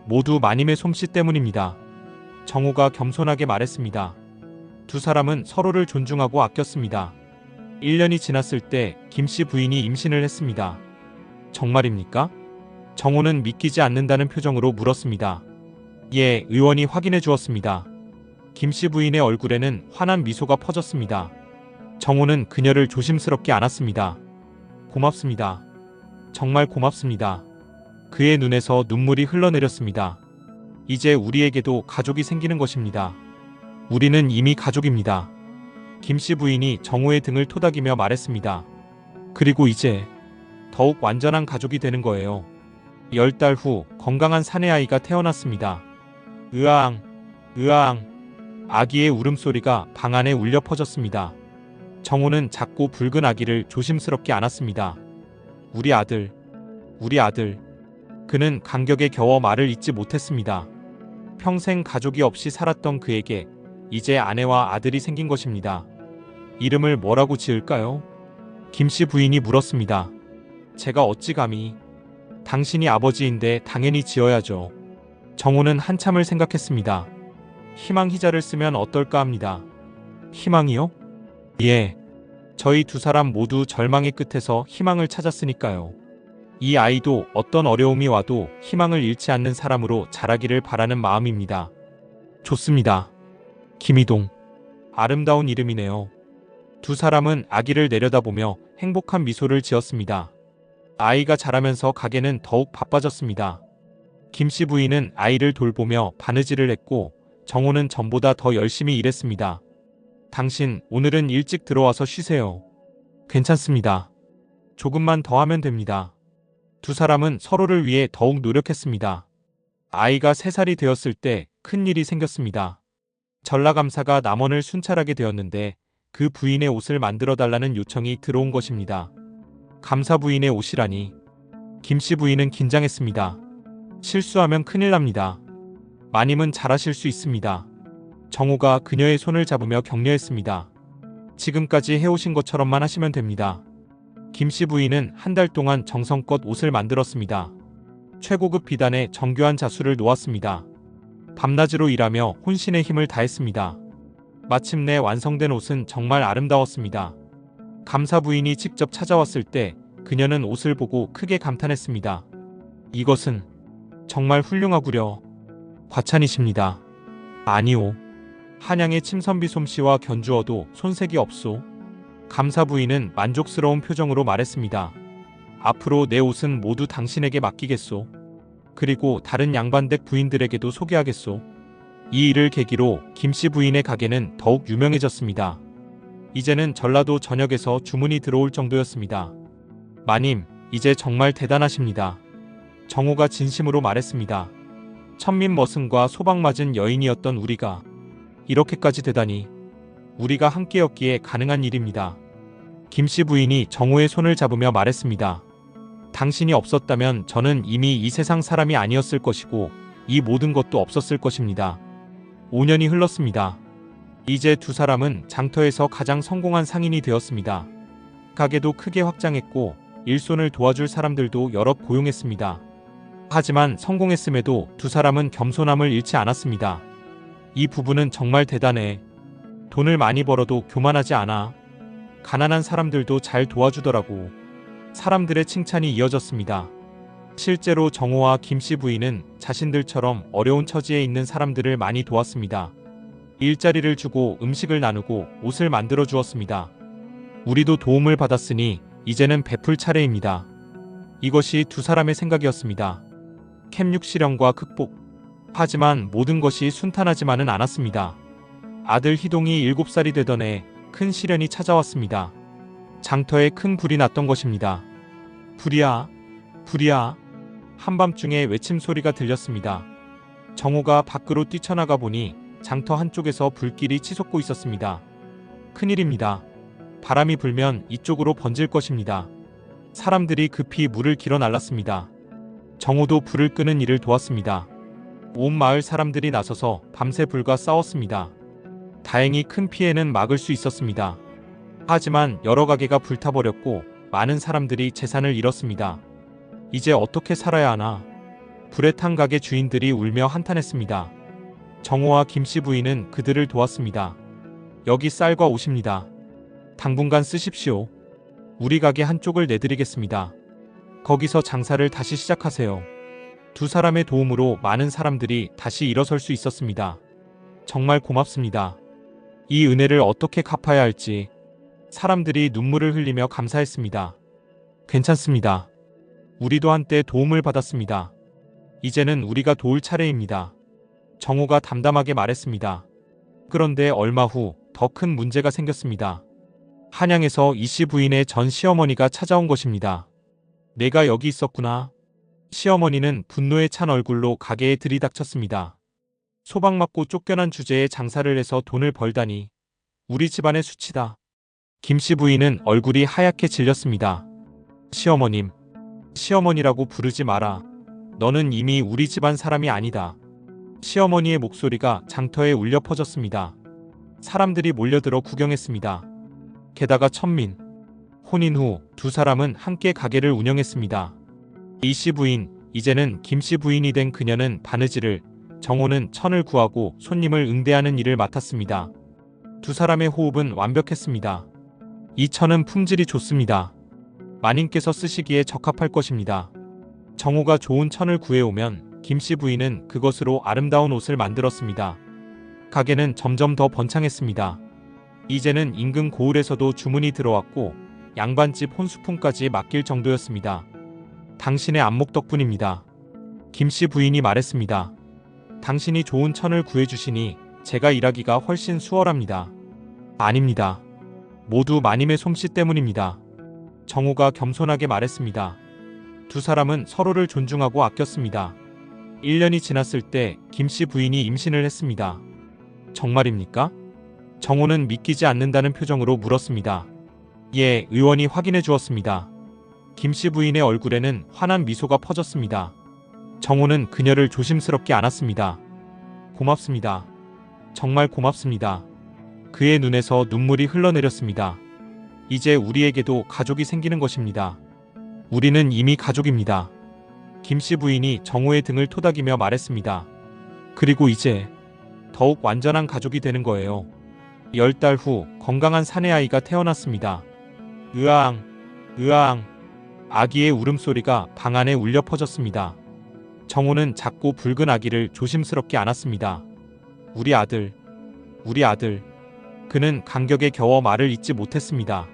Speaker 1: 모두 마님의 솜씨 때문입니다. 정호가 겸손하게 말했습니다. 두 사람은 서로를 존중하고 아꼈습니다. 1년이 지났을 때 김씨 부인이 임신을 했습니다. 정말입니까? 정호는 믿기지 않는다는 표정으로 물었습니다. 예, 의원이 확인해 주었습니다. 김씨 부인의 얼굴에는 환한 미소가 퍼졌습니다. 정호는 그녀를 조심스럽게 안았습니다. 고맙습니다. 정말 고맙습니다. 그의 눈에서 눈물이 흘러내렸습니다. 이제 우리에게도 가족이 생기는 것입니다. 우리는 이미 가족입니다. 김씨 부인이 정호의 등을 토닥이며 말했습니다. 그리고 이제 더욱 완전한 가족이 되는 거예요. 10달 후 건강한 사내 아이가 태어났습니다. 으아앙, 으아앙. 아기의 울음소리가 방 안에 울려 퍼졌습니다. 정호는 작고 붉은 아기를 조심스럽게 안았습니다. 우리 아들, 우리 아들. 그는 감격에 겨워 말을 잇지 못했습니다. 평생 가족이 없이 살았던 그에게 이제 아내와 아들이 생긴 것입니다. 이름을 뭐라고 지을까요? 김씨 부인이 물었습니다. 제가 어찌 감히. 당신이 아버지인데 당연히 지어야죠. 정호는 한참을 생각했습니다. 희망 희자를 쓰면 어떨까 합니다. 희망이요? 예. 저희 두 사람 모두 절망의 끝에서 희망을 찾았으니까요. 이 아이도 어떤 어려움이 와도 희망을 잃지 않는 사람으로 자라기를 바라는 마음입니다. 좋습니다. 김희동. 아름다운 이름이네요. 두 사람은 아기를 내려다보며 행복한 미소를 지었습니다. 아이가 자라면서 가게는 더욱 바빠졌습니다. 김씨 부인은 아이를 돌보며 바느질을 했고 정호는 전보다 더 열심히 일했습니다. 당신, 오늘은 일찍 들어와서 쉬세요. 괜찮습니다. 조금만 더 하면 됩니다. 두 사람은 서로를 위해 더욱 노력했습니다. 아이가 3살이 되었을 때 큰일이 생겼습니다. 전라감사가 남원을 순찰하게 되었는데 그 부인의 옷을 만들어 달라는 요청이 들어온 것입니다. 감사 부인의 옷이라니. 김씨 부인은 긴장했습니다. 실수하면 큰일 납니다. 마님은 잘하실 수 있습니다. 정호가 그녀의 손을 잡으며 격려했습니다. 지금까지 해오신 것처럼만 하시면 됩니다. 김씨 부인은 한 달 동안 정성껏 옷을 만들었습니다. 최고급 비단에 정교한 자수를 놓았습니다. 밤낮으로 일하며 혼신의 힘을 다했습니다. 마침내 완성된 옷은 정말 아름다웠습니다. 감사 부인이 직접 찾아왔을 때 그녀는 옷을 보고 크게 감탄했습니다. 이것은 정말 훌륭하구려. 과찬이십니다. 아니오. 한양의 침선비 솜씨와 견주어도 손색이 없소. 감사 부인은 만족스러운 표정으로 말했습니다. 앞으로 내 옷은 모두 당신에게 맡기겠소. 그리고 다른 양반댁 부인들에게도 소개하겠소. 이 일을 계기로 김씨 부인의 가게는 더욱 유명해졌습니다. 이제는 전라도 전역에서 주문이 들어올 정도였습니다. 마님, 이제 정말 대단하십니다. 정호가 진심으로 말했습니다. 천민머슴과 소방맞은 여인이었던 우리가 이렇게까지 되다니. 우리가 함께였기에 가능한 일입니다. 김씨 부인이 정호의 손을 잡으며 말했습니다. 당신이 없었다면 저는 이미 이 세상 사람이 아니었을 것이고 이 모든 것도 없었을 것입니다. 5년이 흘렀습니다. 이제 두 사람은 장터에서 가장 성공한 상인이 되었습니다. 가게도 크게 확장했고 일손을 도와줄 사람들도 여럿 고용했습니다. 하지만 성공했음에도 두 사람은 겸손함을 잃지 않았습니다. 이 부부는 정말 대단해. 돈을 많이 벌어도 교만하지 않아. 가난한 사람들도 잘 도와주더라고. 사람들의 칭찬이 이어졌습니다. 실제로 정호와 김씨 부인은 자신들처럼 어려운 처지에 있는 사람들을 많이 도왔습니다. 일자리를 주고 음식을 나누고 옷을 만들어 주었습니다. 우리도 도움을 받았으니 이제는 베풀 차례입니다. 이것이 두 사람의 생각이었습니다. 캠육 실현과 극복. 하지만 모든 것이 순탄하지만은 않았습니다. 아들 희동이 7살이 되던 해 큰 시련이 찾아왔습니다. 장터에 큰 불이 났던 것입니다. 불이야, 불이야. 한밤중에 외침 소리가 들렸습니다. 정호가 밖으로 뛰쳐나가 보니 장터 한쪽에서 불길이 치솟고 있었습니다. 큰일입니다. 바람이 불면 이쪽으로 번질 것입니다. 사람들이 급히 물을 길어 날랐습니다. 정호도 불을 끄는 일을 도왔습니다. 온 마을 사람들이 나서서 밤새 불과 싸웠습니다. 다행히 큰 피해는 막을 수 있었습니다. 하지만 여러 가게가 불타버렸고 많은 사람들이 재산을 잃었습니다. 이제 어떻게 살아야 하나? 불에 탄 가게 주인들이 울며 한탄했습니다. 정호와 김씨 부인은 그들을 도왔습니다. 여기 쌀과 옷입니다. 당분간 쓰십시오. 우리 가게 한쪽을 내드리겠습니다. 거기서 장사를 다시 시작하세요. 두 사람의 도움으로 많은 사람들이 다시 일어설 수 있었습니다. 정말 고맙습니다. 이 은혜를 어떻게 갚아야 할지 사람들이 눈물을 흘리며 감사했습니다. 괜찮습니다. 우리도 한때 도움을 받았습니다. 이제는 우리가 도울 차례입니다. 정호가 담담하게 말했습니다. 그런데 얼마 후 더 큰 문제가 생겼습니다. 한양에서 이씨 부인의 전 시어머니가 찾아온 것입니다. 내가 여기 있었구나. 시어머니는 분노에 찬 얼굴로 가게에 들이닥쳤습니다. 소방 맞고 쫓겨난 주제에 장사를 해서 돈을 벌다니. 우리 집안의 수치다. 김씨 부인은 얼굴이 하얗게 질렸습니다. 시어머님, 시어머니라고 부르지 마라. 너는 이미 우리 집안 사람이 아니다. 시어머니의 목소리가 장터에 울려 퍼졌습니다. 사람들이 몰려들어 구경했습니다. 게다가 천민. 혼인 후 두 사람은 함께 가게를 운영했습니다. 이씨 부인, 이제는 김씨 부인이 된 그녀는 바느질을, 정호는 천을 구하고 손님을 응대하는 일을 맡았습니다. 두 사람의 호흡은 완벽했습니다. 이 천은 품질이 좋습니다. 마님께서 쓰시기에 적합할 것입니다. 정호가 좋은 천을 구해오면 김씨 부인은 그것으로 아름다운 옷을 만들었습니다. 가게는 점점 더 번창했습니다. 이제는 인근 고을에서도 주문이 들어왔고 양반집 혼수품까지 맡길 정도였습니다. 당신의 안목 덕분입니다. 김씨 부인이 말했습니다. 당신이 좋은 천을 구해주시니 제가 일하기가 훨씬 수월합니다. 아닙니다. 모두 마님의 솜씨 때문입니다. 정호가 겸손하게 말했습니다. 두 사람은 서로를 존중하고 아꼈습니다. 1년이 지났을 때 김씨 부인이 임신을 했습니다. 정말입니까? 정호는 믿기지 않는다는 표정으로 물었습니다. 예, 의원이 확인해 주었습니다. 김씨 부인의 얼굴에는 환한 미소가 퍼졌습니다. 정호는 그녀를 조심스럽게 안았습니다. 고맙습니다. 정말 고맙습니다. 그의 눈에서 눈물이 흘러내렸습니다. 이제 우리에게도 가족이 생기는 것입니다. 우리는 이미 가족입니다. 김씨 부인이 정호의 등을 토닥이며 말했습니다. 그리고 이제 더욱 완전한 가족이 되는 거예요. 10달 후 건강한 사내아이가 태어났습니다. 으아앙, 으아앙. 아기의 울음소리가 방 안에 울려 퍼졌습니다. 정호는 작고 붉은 아기를 조심스럽게 안았습니다. 우리 아들, 우리 아들. 그는 감격에 겨워 말을 잇지 못했습니다.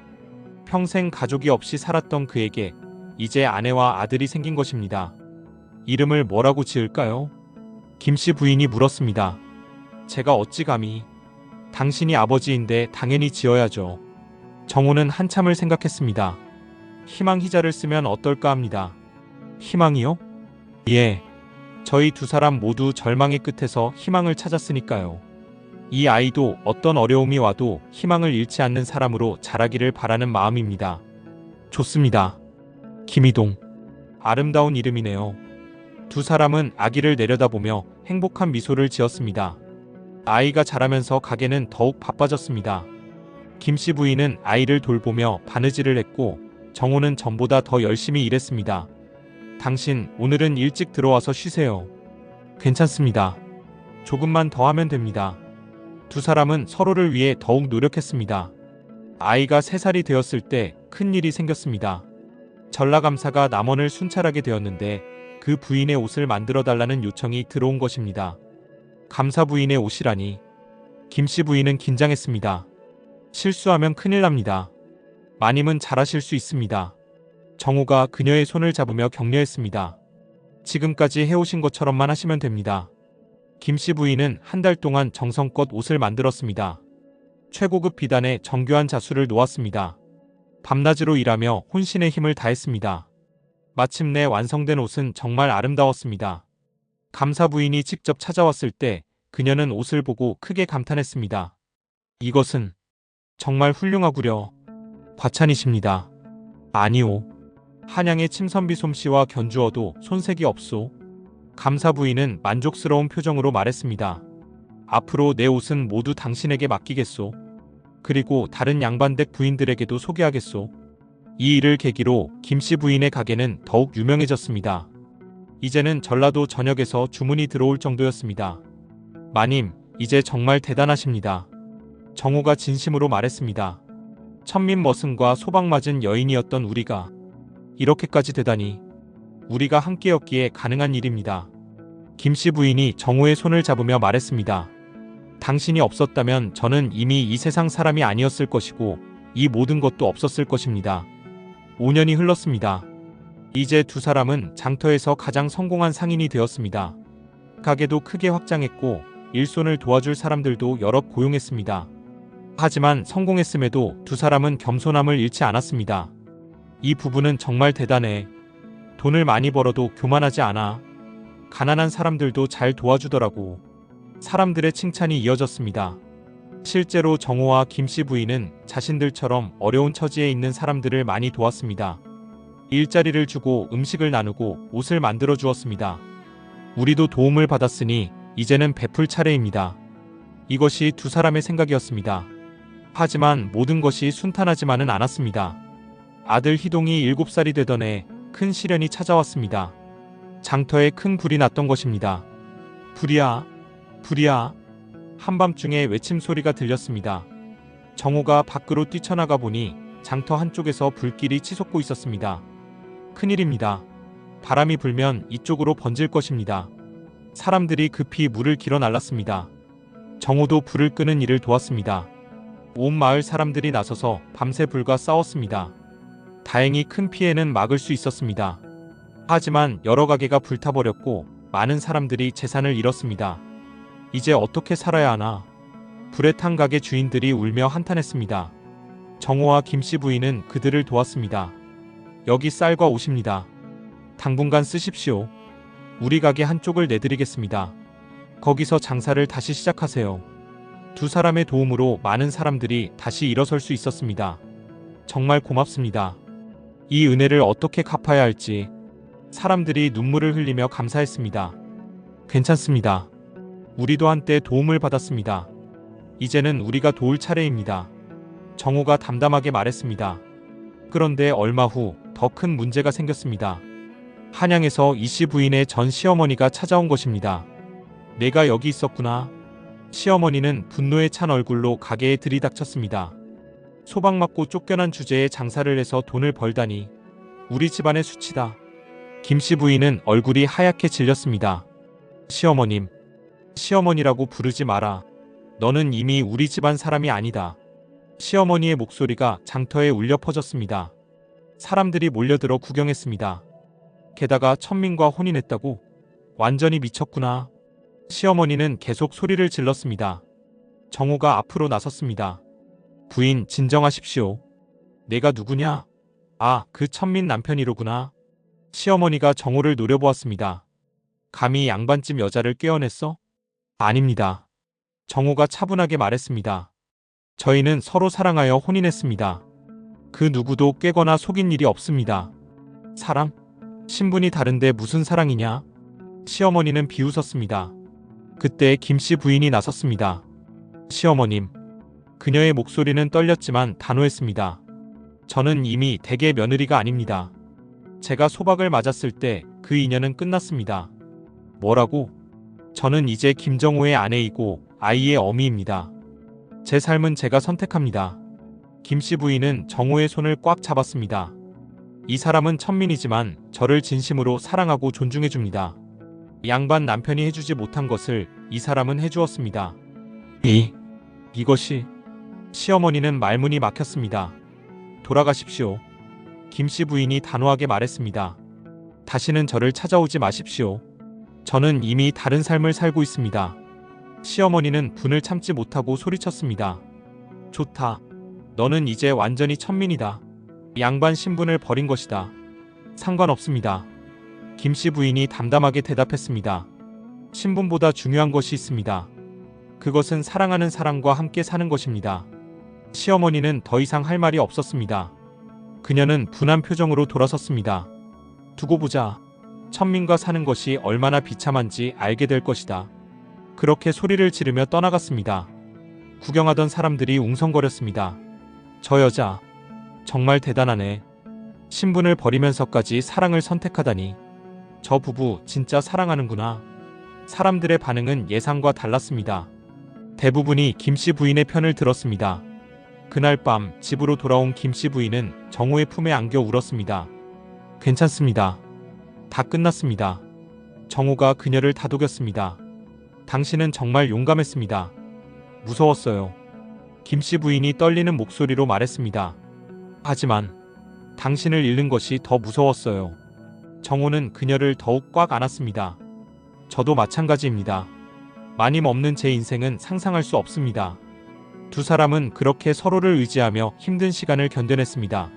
Speaker 1: 평생 가족이 없이 살았던 그에게 이제 아내와 아들이 생긴 것입니다. 이름을 뭐라고 지을까요? 김씨 부인이 물었습니다. 제가 어찌 감히. 당신이 아버지인데 당연히 지어야죠. 정호는 한참을 생각했습니다. 희망 희자를 쓰면 어떨까 합니다. 희망이요? 예. 저희 두 사람 모두 절망의 끝에서 희망을 찾았으니까요. 이 아이도 어떤 어려움이 와도 희망을 잃지 않는 사람으로 자라기를 바라는 마음입니다. 좋습니다. 김희동. 아름다운 이름이네요. 두 사람은 아기를 내려다보며 행복한 미소를 지었습니다. 아이가 자라면서 가게는 더욱 바빠졌습니다. 김씨 부인은 아이를 돌보며 바느질을 했고 정호는 전보다 더 열심히 일했습니다. 당신 오늘은 일찍 들어와서 쉬세요. 괜찮습니다. 조금만 더 하면 됩니다. 두 사람은 서로를 위해 더욱 노력했습니다. 아이가 3살이 되었을 때 큰일이 생겼습니다. 전라감사가 남원을 순찰하게 되었는데 그 부인의 옷을 만들어 달라는 요청이 들어온 것입니다. 감사 부인의 옷이라니. 김씨 부인은 긴장했습니다. 실수하면 큰일 납니다. 마님은 잘하실 수 있습니다. 정호가 그녀의 손을 잡으며 격려했습니다. 지금까지 해오신 것처럼만 하시면 됩니다. 김씨 부인은 한 달 동안 정성껏 옷을 만들었습니다. 최고급 비단에 정교한 자수를 놓았습니다. 밤낮으로 일하며 혼신의 힘을 다했습니다. 마침내 완성된 옷은 정말 아름다웠습니다. 감사 부인이 직접 찾아왔을 때 그녀는 옷을 보고 크게 감탄했습니다. 이것은 정말 훌륭하구려. 과찬이십니다. 아니오. 한양의 침선비 솜씨와 견주어도 손색이 없소. 감사 부인은 만족스러운 표정으로 말했습니다. 앞으로 내 옷은 모두 당신에게 맡기겠소. 그리고 다른 양반댁 부인들에게도 소개하겠소. 이 일을 계기로 김씨 부인의 가게는 더욱 유명해졌습니다. 이제는 전라도 전역에서 주문이 들어올 정도였습니다. 마님, 이제 정말 대단하십니다. 정호가 진심으로 말했습니다. 천민머슴과 소방맞은 여인이었던 우리가 이렇게까지 되다니. 우리가 함께였기에 가능한 일입니다. 김씨 부인이 정호의 손을 잡으며 말했습니다. 당신이 없었다면 저는 이미 이 세상 사람이 아니었을 것이고 이 모든 것도 없었을 것입니다. 5년이 흘렀습니다. 이제 두 사람은 장터에서 가장 성공한 상인이 되었습니다. 가게도 크게 확장했고 일손을 도와줄 사람들도 여럿 고용했습니다. 하지만 성공했음에도 두 사람은 겸손함을 잃지 않았습니다. 이 부부는 정말 대단해. 돈을 많이 벌어도 교만하지 않아. 가난한 사람들도 잘 도와주더라고. 사람들의 칭찬이 이어졌습니다. 실제로 정호와 김씨 부인은 자신들처럼 어려운 처지에 있는 사람들을 많이 도왔습니다. 일자리를 주고 음식을 나누고 옷을 만들어 주었습니다. 우리도 도움을 받았으니 이제는 베풀 차례입니다. 이것이 두 사람의 생각이었습니다. 하지만 모든 것이 순탄하지만은 않았습니다. 아들 희동이 7살이 되던 해 큰 시련이 찾아왔습니다. 장터에 큰 불이 났던 것입니다. 불이야, 불이야. 한밤중에 외침 소리가 들렸습니다. 정호가 밖으로 뛰쳐나가 보니 장터 한쪽에서 불길이 치솟고 있었습니다. 큰일입니다. 바람이 불면 이쪽으로 번질 것입니다. 사람들이 급히 물을 길어 날랐습니다. 정호도 불을 끄는 일을 도왔습니다. 온 마을 사람들이 나서서 밤새 불과 싸웠습니다. 다행히 큰 피해는 막을 수 있었습니다. 하지만 여러 가게가 불타버렸고 많은 사람들이 재산을 잃었습니다. 이제 어떻게 살아야 하나? 불에 탄 가게 주인들이 울며 한탄했습니다. 정호와 김씨 부인은 그들을 도왔습니다. 여기 쌀과 옷입니다. 당분간 쓰십시오. 우리 가게 한쪽을 내드리겠습니다. 거기서 장사를 다시 시작하세요. 두 사람의 도움으로 많은 사람들이 다시 일어설 수 있었습니다. 정말 고맙습니다. 이 은혜를 어떻게 갚아야 할지 사람들이 눈물을 흘리며 감사했습니다. 괜찮습니다. 우리도 한때 도움을 받았습니다. 이제는 우리가 도울 차례입니다. 정호가 담담하게 말했습니다. 그런데 얼마 후 더 큰 문제가 생겼습니다. 한양에서 이씨 부인의 전 시어머니가 찾아온 것입니다. 내가 여기 있었구나. 시어머니는 분노에 찬 얼굴로 가게에 들이닥쳤습니다. 소박 맞고 쫓겨난 주제에 장사를 해서 돈을 벌다니 우리 집안의 수치다. 김씨 부인은 얼굴이 하얗게 질렸습니다. 시어머님, 시어머니라고 부르지 마라. 너는 이미 우리 집안 사람이 아니다. 시어머니의 목소리가 장터에 울려 퍼졌습니다. 사람들이 몰려들어 구경했습니다. 게다가 천민과 혼인했다고? 완전히 미쳤구나. 시어머니는 계속 소리를 질렀습니다. 정호가 앞으로 나섰습니다. 부인, 진정하십시오. 내가 누구냐? 아, 그 천민 남편이로구나. 시어머니가 정호를 노려보았습니다. 감히 양반집 여자를 꿰어냈어? 아닙니다. 정호가 차분하게 말했습니다. 저희는 서로 사랑하여 혼인했습니다. 그 누구도 꿰거나 속인 일이 없습니다. 사랑? 신분이 다른데 무슨 사랑이냐? 시어머니는 비웃었습니다. 그때 김씨 부인이 나섰습니다. 시어머님, 그녀의 목소리는 떨렸지만 단호했습니다. 저는 이미 댁의 며느리가 아닙니다. 제가 소박을 맞았을 때 그 인연은 끝났습니다. 뭐라고? 저는 이제 김정호의 아내이고 아이의 어미입니다. 제 삶은 제가 선택합니다. 김씨 부인은 정호의 손을 꽉 잡았습니다. 이 사람은 천민이지만 저를 진심으로 사랑하고 존중해줍니다. 양반 남편이 해주지 못한 것을 이 사람은 해주었습니다. 이것이... 시어머니는 말문이 막혔습니다. 돌아가십시오. 김씨 부인이 단호하게 말했습니다. 다시는 저를 찾아오지 마십시오. 저는 이미 다른 삶을 살고 있습니다. 시어머니는 분을 참지 못하고 소리쳤습니다. 좋다. 너는 이제 완전히 천민이다. 양반 신분을 버린 것이다. 상관없습니다. 김씨 부인이 담담하게 대답했습니다. 신분보다 중요한 것이 있습니다. 그것은 사랑하는 사람과 함께 사는 것입니다. 시어머니는 더 이상 할 말이 없었습니다. 그녀는 분한 표정으로 돌아섰습니다. 두고 보자. 천민과 사는 것이 얼마나 비참한지 알게 될 것이다. 그렇게 소리를 지르며 떠나갔습니다. 구경하던 사람들이 웅성거렸습니다. 저 여자 정말 대단하네. 신분을 버리면서까지 사랑을 선택하다니. 저 부부 진짜 사랑하는구나. 사람들의 반응은 예상과 달랐습니다. 대부분이 김씨 부인의 편을 들었습니다. 그날 밤 집으로 돌아온 김씨 부인은 정호의 품에 안겨 울었습니다. 괜찮습니다. 다 끝났습니다. 정호가 그녀를 다독였습니다. 당신은 정말 용감했습니다. 무서웠어요. 김씨 부인이 떨리는 목소리로 말했습니다. 하지만 당신을 잃는 것이 더 무서웠어요. 정호는 그녀를 더욱 꽉 안았습니다. 저도 마찬가지입니다. 마님 없는 제 인생은 상상할 수 없습니다. 두 사람은 그렇게 서로를 의지하며 힘든 시간을 견뎌냈습니다.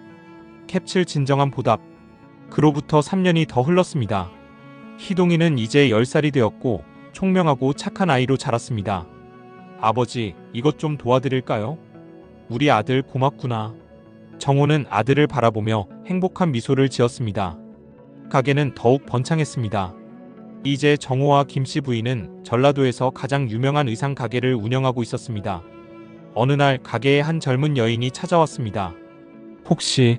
Speaker 1: 캡칠 진정한 보답. 그로부터 3년이 더 흘렀습니다. 희동이는 이제 10살이 되었고 총명하고 착한 아이로 자랐습니다. 아버지, 이것 좀 도와드릴까요? 우리 아들 고맙구나. 정호는 아들을 바라보며 행복한 미소를 지었습니다. 가게는 더욱 번창했습니다. 이제 정호와 김씨 부인은 전라도에서 가장 유명한 의상 가게를 운영하고 있었습니다. 어느 날 가게에 한 젊은 여인이 찾아왔습니다. 혹시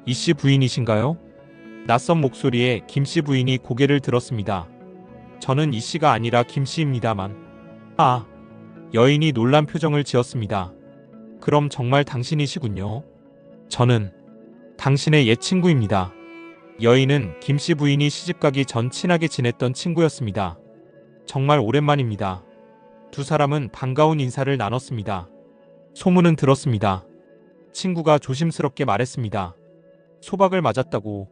Speaker 1: 이씨 부인이신가요? 낯선 목소리에 김씨 부인이 고개를 들었습니다. 저는 이씨가 아니라 김씨입니다만. 아, 여인이 놀란 표정을 지었습니다. 그럼 정말 당신이시군요. 저는 당신의 옛 친구입니다. 여인은 김씨 부인이 시집가기 전 친하게 지냈던 친구였습니다. 정말 오랜만입니다. 두 사람은 반가운 인사를 나눴습니다. 소문은 들었습니다. 친구가 조심스럽게 말했습니다. 소박을 맞았다고.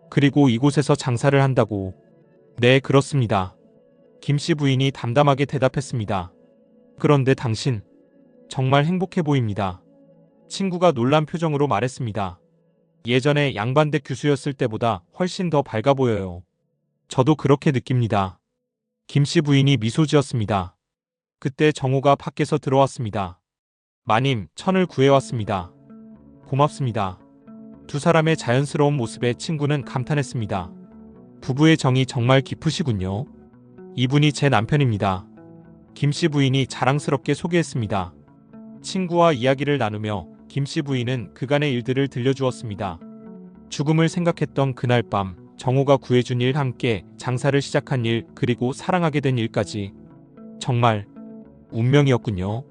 Speaker 1: 그리고 이곳에서 장사를 한다고. 네, 그렇습니다. 김씨 부인이 담담하게 대답했습니다. 그런데 당신 정말 행복해 보입니다. 친구가 놀란 표정으로 말했습니다. 예전에 양반대 교수였을 때보다 훨씬 더 밝아 보여요. 저도 그렇게 느낍니다. 김씨 부인이 미소 지었습니다. 그때 정호가 밖에서 들어왔습니다. 마님, 천을 구해왔습니다. 고맙습니다. 두 사람의 자연스러운 모습에 친구는 감탄했습니다. 부부의 정이 정말 깊으시군요. 이분이 제 남편입니다. 김씨 부인이 자랑스럽게 소개했습니다. 친구와 이야기를 나누며 김씨 부인은 그간의 일들을 들려주었습니다. 죽음을 생각했던 그날 밤, 정호가 구해준 일, 함께 장사를 시작한 일, 그리고 사랑하게 된 일까지. 정말 운명이었군요.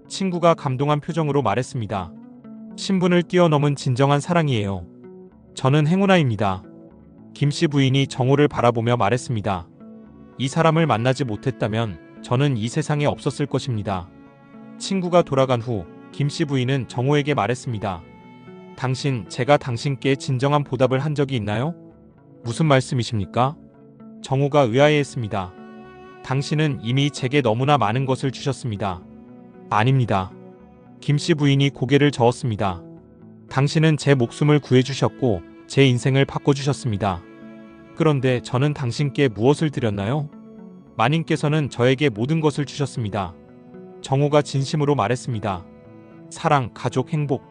Speaker 1: 친구가 감동한 표정으로 말했습니다. 신분을 뛰어넘은 진정한 사랑이에요. 저는 행운아입니다. 김씨 부인이 정호를 바라보며 말했습니다. 이 사람을 만나지 못했다면 저는 이 세상에 없었을 것입니다. 친구가 돌아간 후 김씨 부인은 정호에게 말했습니다. 당신, 제가 당신께 진정한 보답을 한 적이 있나요? 무슨 말씀이십니까? 정호가 의아해했습니다. 당신은 이미 제게 너무나 많은 것을 주셨습니다. 아닙니다. 김씨 부인이 고개를 저었습니다. 당신은 제 목숨을 구해주셨고 제 인생을 바꿔주셨습니다. 그런데 저는 당신께 무엇을 드렸나요? 마님께서는 저에게 모든 것을 주셨습니다. 정호가 진심으로 말했습니다. 사랑, 가족, 행복.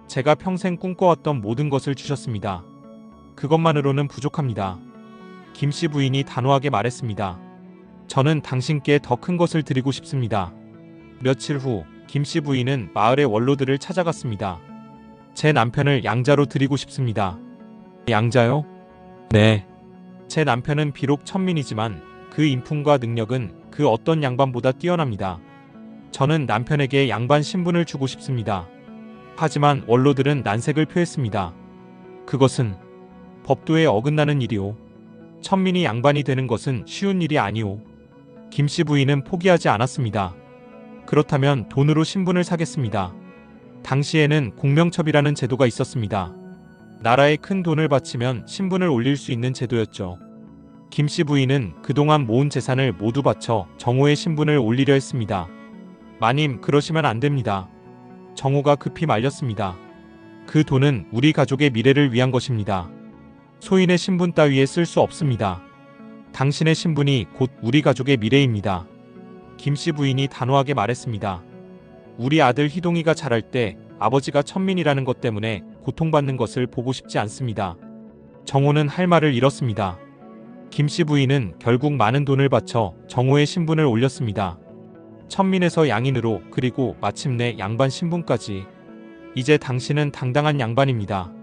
Speaker 1: 제가 평생 꿈꿔왔던 모든 것을 주셨습니다. 그것만으로는 부족합니다. 김씨 부인이 단호하게 말했습니다. 저는 당신께 더 큰 것을 드리고 싶습니다. 며칠 후 김씨 부인은 마을의 원로들을 찾아갔습니다. 제 남편을 양자로 드리고 싶습니다. 양자요? 네. 제 남편은 비록 천민이지만 그 인품과 능력은 그 어떤 양반보다 뛰어납니다. 저는 남편에게 양반 신분을 주고 싶습니다. 하지만 원로들은 난색을 표했습니다. 그것은 법도에 어긋나는 일이오. 천민이 양반이 되는 것은 쉬운 일이 아니오. 김씨 부인은 포기하지 않았습니다. 그렇다면 돈으로 신분을 사겠습니다. 당시에는 공명첩이라는 제도가 있었습니다. 나라에 큰 돈을 바치면 신분을 올릴 수 있는 제도였죠. 김씨 부인은 그동안 모은 재산을 모두 바쳐 정호의 신분을 올리려 했습니다. 마님, 그러시면 안 됩니다. 정호가 급히 말렸습니다. 그 돈은 우리 가족의 미래를 위한 것입니다. 소인의 신분 따위에 쓸 수 없습니다. 당신의 신분이 곧 우리 가족의 미래입니다. 김씨 부인이 단호하게 말했습니다. 우리 아들 희동이가 자랄 때 아버지가 천민이라는 것 때문에 고통받는 것을 보고 싶지 않습니다. 정호는 할 말을 잃었습니다. 김씨 부인은 결국 많은 돈을 바쳐 정호의 신분을 올렸습니다. 천민에서 양인으로, 그리고 마침내 양반 신분까지. 이제 당신은 당당한 양반입니다.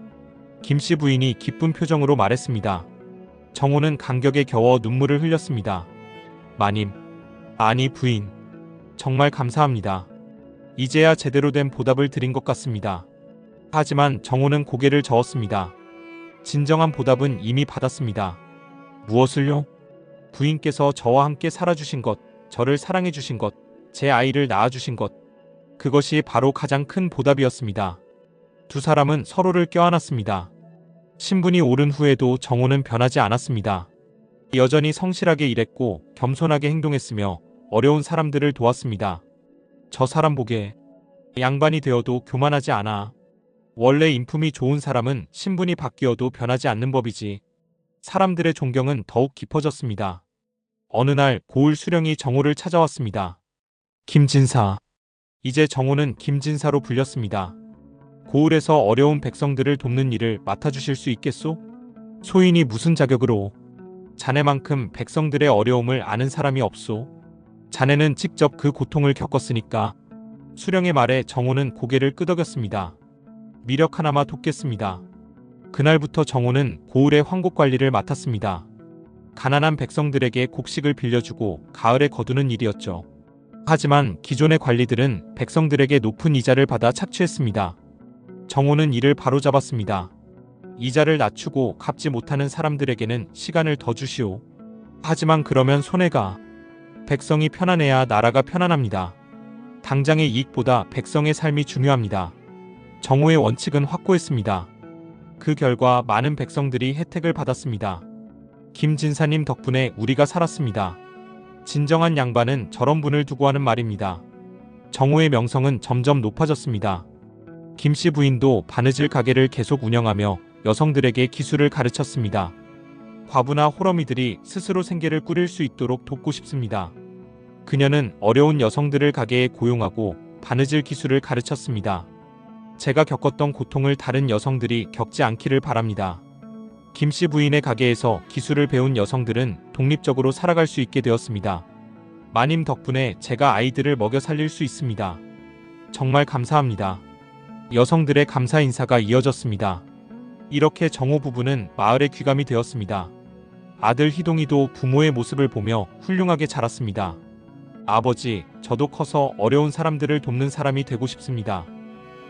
Speaker 1: 김씨 부인이 기쁜 표정으로 말했습니다. 정호는 감격에 겨워 눈물을 흘렸습니다. 마님, 아니 부인, 정말 감사합니다. 이제야 제대로 된 보답을 드린 것 같습니다. 하지만 정호는 고개를 저었습니다. 진정한 보답은 이미 받았습니다. 무엇을요? 부인께서 저와 함께 살아주신 것, 저를 사랑해주신 것, 제 아이를 낳아주신 것, 그것이 바로 가장 큰 보답이었습니다. 두 사람은 서로를 껴안았습니다. 신분이 오른 후에도 정호는 변하지 않았습니다. 여전히 성실하게 일했고 겸손하게 행동했으며 어려운 사람들을 도왔습니다. 저 사람 보게 양반이 되어도 교만하지 않아. 원래 인품이 좋은 사람은 신분이 바뀌어도 변하지 않는 법이지. 사람들의 존경은 더욱 깊어졌습니다. 어느 날 고을 수령이 정호를 찾아왔습니다. 김진사. 이제 정호는 김진사로 불렸습니다. 고을에서 어려운 백성들을 돕는 일을 맡아주실 수 있겠소? 소인이 무슨 자격으로? 자네만큼 백성들의 어려움을 아는 사람이 없소. 자네는 직접 그 고통을 겪었으니까. 수령의 말에 정호는 고개를 끄덕였습니다. 미력 하나마 돕겠습니다. 그날부터 정호는 고을의 황곡 관리를 맡았습니다. 가난한 백성들에게 곡식을 빌려주고 가을에 거두는 일이었죠. 하지만 기존의 관리들은 백성들에게 높은 이자를 받아 착취했습니다. 정호는 이를 바로잡았습니다. 이자를 낮추고 갚지 못하는 사람들에게는 시간을 더 주시오. 하지만 그러면 손해가. 백성이 편안해야 나라가 편안합니다. 당장의 이익보다 백성의 삶이 중요합니다. 정호의 원칙은 확고했습니다. 그 결과 많은 백성들이 혜택을 받았습니다. 김진사님 덕분에 우리가 살았습니다. 진정한 양반은 저런 분을 두고 하는 말입니다. 정호의 명성은 점점 높아졌습니다. 김씨 부인도 바느질 가게를 계속 운영하며 여성들에게 기술을 가르쳤습니다. 과부나 호러미들이 스스로 생계를 꾸릴 수 있도록 돕고 싶습니다. 그녀는 어려운 여성들을 가게에 고용하고 바느질 기술을 가르쳤습니다. 제가 겪었던 고통을 다른 여성들이 겪지 않기를 바랍니다. 김씨 부인의 가게에서 기술을 배운 여성들은 독립적으로 살아갈 수 있게 되었습니다. 마님 덕분에 제가 아이들을 먹여 살릴 수 있습니다. 정말 감사합니다. 여성들의 감사 인사가 이어졌습니다. 이렇게 정호 부부는 마을의 귀감이 되었습니다. 아들 희동이도 부모의 모습을 보며 훌륭하게 자랐습니다. 아버지, 저도 커서 어려운 사람들을 돕는 사람이 되고 싶습니다.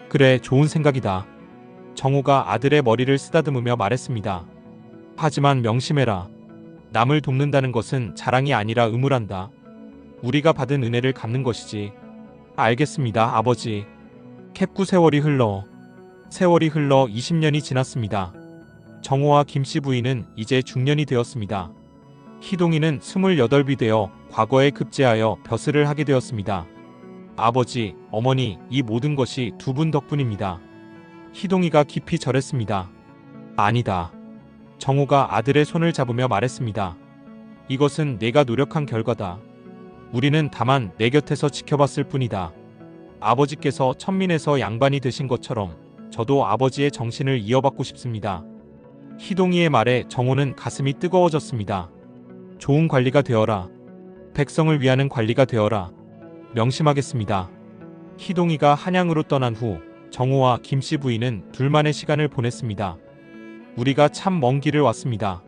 Speaker 1: 그래, 좋은 생각이다. 정호가 아들의 머리를 쓰다듬으며 말했습니다. 하지만 명심해라. 남을 돕는다는 것은 자랑이 아니라 의무란다. 우리가 받은 은혜를 갚는 것이지. 알겠습니다, 아버지. 캡구 세월이 흘러 20년이 지났습니다. 정호와 김씨 부인은 이제 중년이 되었습니다. 희동이는 28이 되어 과거에 급제하여 벼슬을 하게 되었습니다. 아버지, 어머니, 이 모든 것이 두 분 덕분입니다. 희동이가 깊이 절했습니다. 아니다. 정호가 아들의 손을 잡으며 말했습니다. 이것은 내가 노력한 결과다. 우리는 다만 내 곁에서 지켜봤을 뿐이다. 아버지께서 천민에서 양반이 되신 것처럼 저도 아버지의 정신을 이어받고 싶습니다. 희동이의 말에 정호는 가슴이 뜨거워졌습니다. 좋은 관리가 되어라. 백성을 위하는 관리가 되어라. 명심하겠습니다. 희동이가 한양으로 떠난 후 정호와 김씨 부인은 둘만의 시간을 보냈습니다. 우리가 참 먼 길을 왔습니다.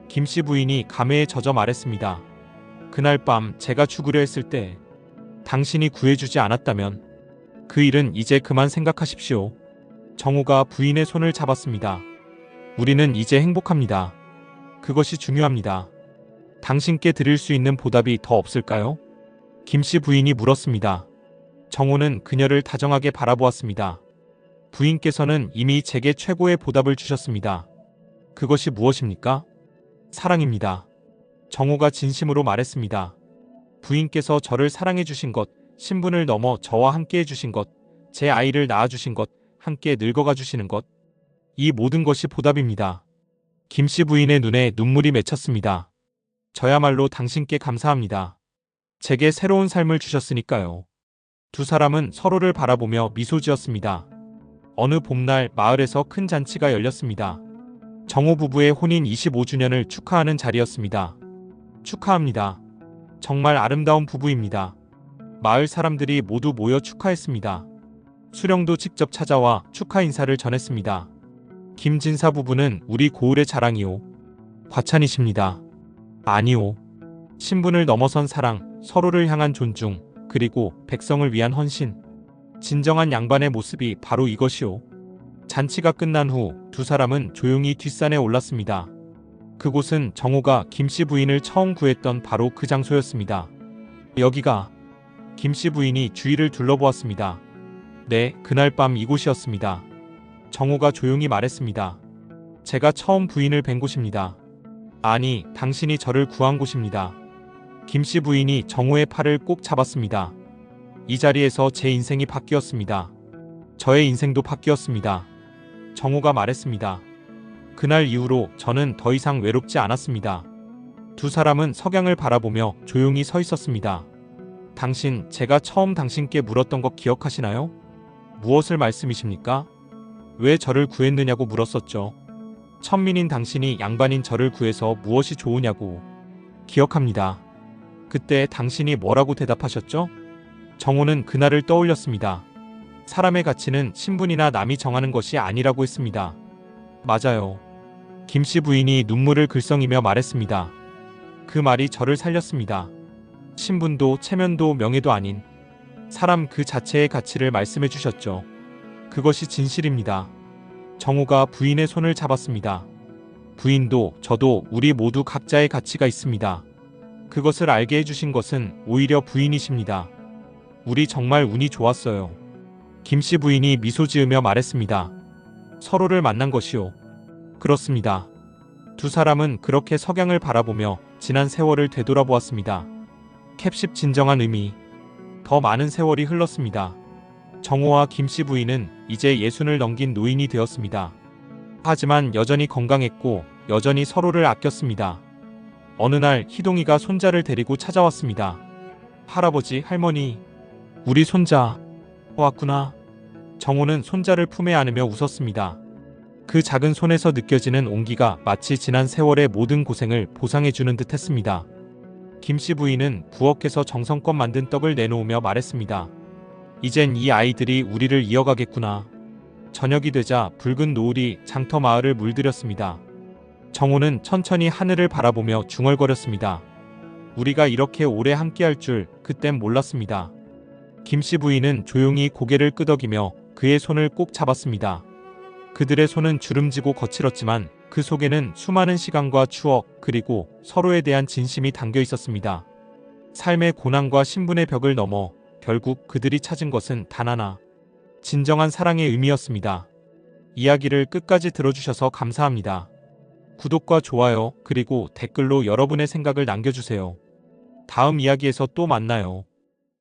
Speaker 1: 김씨 부인이 감회에 젖어 말했습니다. 그날 밤 제가 죽으려 했을 때 당신이 구해주지 않았다면 그 일은 이제 그만 생각하십시오. 정호가 부인의 손을 잡았습니다. 우리는 이제 행복합니다. 그것이 중요합니다. 당신께 드릴 수 있는 보답이 더 없을까요? 김씨 부인이 물었습니다. 정호는 그녀를 다정하게 바라보았습니다. 부인께서는 이미 제게 최고의 보답을 주셨습니다. 그것이 무엇입니까? 사랑입니다. 정호가 진심으로 말했습니다. 부인께서 저를 사랑해 주신 것, 신분을 넘어 저와 함께 해주신 것, 제 아이를 낳아주신 것, 함께 늙어가 주시는 것, 이 모든 것이 보답입니다. 김씨 부인의 눈에 눈물이 맺혔습니다. 저야말로 당신께 감사합니다. 제게 새로운 삶을 주셨으니까요. 두 사람은 서로를 바라보며 미소 지었습니다. 어느 봄날 마을에서 큰 잔치가 열렸습니다. 정호 부부의 혼인 25주년을 축하하는 자리였습니다. 축하합니다. 정말 아름다운 부부입니다. 마을 사람들이 모두 모여 축하했습니다. 수령도 직접 찾아와 축하 인사를 전했습니다. 김진사 부부는 우리 고을의 자랑이오. 과찬이십니다. 아니오. 신분을 넘어선 사랑, 서로를 향한 존중, 그리고 백성을 위한 헌신. 진정한 양반의 모습이 바로 이것이오. 잔치가 끝난 후 두 사람은 조용히 뒷산에 올랐습니다. 그곳은 정호가 김씨 부인을 처음 구했던 바로 그 장소였습니다. 여기가. 김씨 부인이 주위를 둘러보았습니다. 네, 그날 밤 이곳이었습니다. 정호가 조용히 말했습니다. 제가 처음 부인을 뵌 곳입니다. 아니, 당신이 저를 구한 곳입니다. 김씨 부인이 정호의 팔을 꼭 잡았습니다. 이 자리에서 제 인생이 바뀌었습니다. 저의 인생도 바뀌었습니다. 정호가 말했습니다. 그날 이후로 저는 더 이상 외롭지 않았습니다. 두 사람은 석양을 바라보며 조용히 서 있었습니다. 당신, 제가 처음 당신께 물었던 것 기억하시나요? 무엇을 말씀이십니까? 왜 저를 구했느냐고 물었었죠. 천민인 당신이 양반인 저를 구해서 무엇이 좋으냐고. 기억합니다. 그때 당신이 뭐라고 대답하셨죠? 정호는 그날을 떠올렸습니다. 사람의 가치는 신분이나 남이 정하는 것이 아니라고 했습니다. 맞아요. 김씨 부인이 눈물을 글썽이며 말했습니다. 그 말이 저를 살렸습니다. 신분도 체면도 명예도 아닌 사람 그 자체의 가치를 말씀해 주셨죠. 그것이 진실입니다. 정호가 부인의 손을 잡았습니다. 부인도 저도 우리 모두 각자의 가치가 있습니다. 그것을 알게 해주신 것은 오히려 부인이십니다. 우리 정말 운이 좋았어요. 김씨 부인이 미소 지으며 말했습니다. 서로를 만난 것이요. 그렇습니다. 두 사람은 그렇게 석양을 바라보며 지난 세월을 되돌아보았습니다. 캡십 진정한 의미. 더 많은 세월이 흘렀습니다. 정호와 김씨 부인은 이제 60을 넘긴 노인이 되었습니다. 하지만 여전히 건강했고 여전히 서로를 아꼈습니다. 어느 날 희동이가 손자를 데리고 찾아왔습니다. 할아버지, 할머니, 우리 손자 왔구나. 정호는 손자를 품에 안으며 웃었습니다. 그 작은 손에서 느껴지는 온기가 마치 지난 세월의 모든 고생을 보상해주는 듯 했습니다. 김씨 부인은 부엌에서 정성껏 만든 떡을 내놓으며 말했습니다. 이젠 이 아이들이 우리를 이어가겠구나. 저녁이 되자 붉은 노을이 장터 마을을 물들였습니다. 정호는 천천히 하늘을 바라보며 중얼거렸습니다. 우리가 이렇게 오래 함께할 줄 그땐 몰랐습니다. 김씨 부인은 조용히 고개를 끄덕이며 그의 손을 꼭 잡았습니다. 그들의 손은 주름지고 거칠었지만 그 속에는 수많은 시간과 추억 그리고 서로에 대한 진심이 담겨 있었습니다. 삶의 고난과 신분의 벽을 넘어 결국 그들이 찾은 것은 단 하나, 진정한 사랑의 의미였습니다. 이야기를 끝까지 들어주셔서 감사합니다. 구독과 좋아요 그리고 댓글로 여러분의 생각을 남겨주세요. 다음 이야기에서 또 만나요.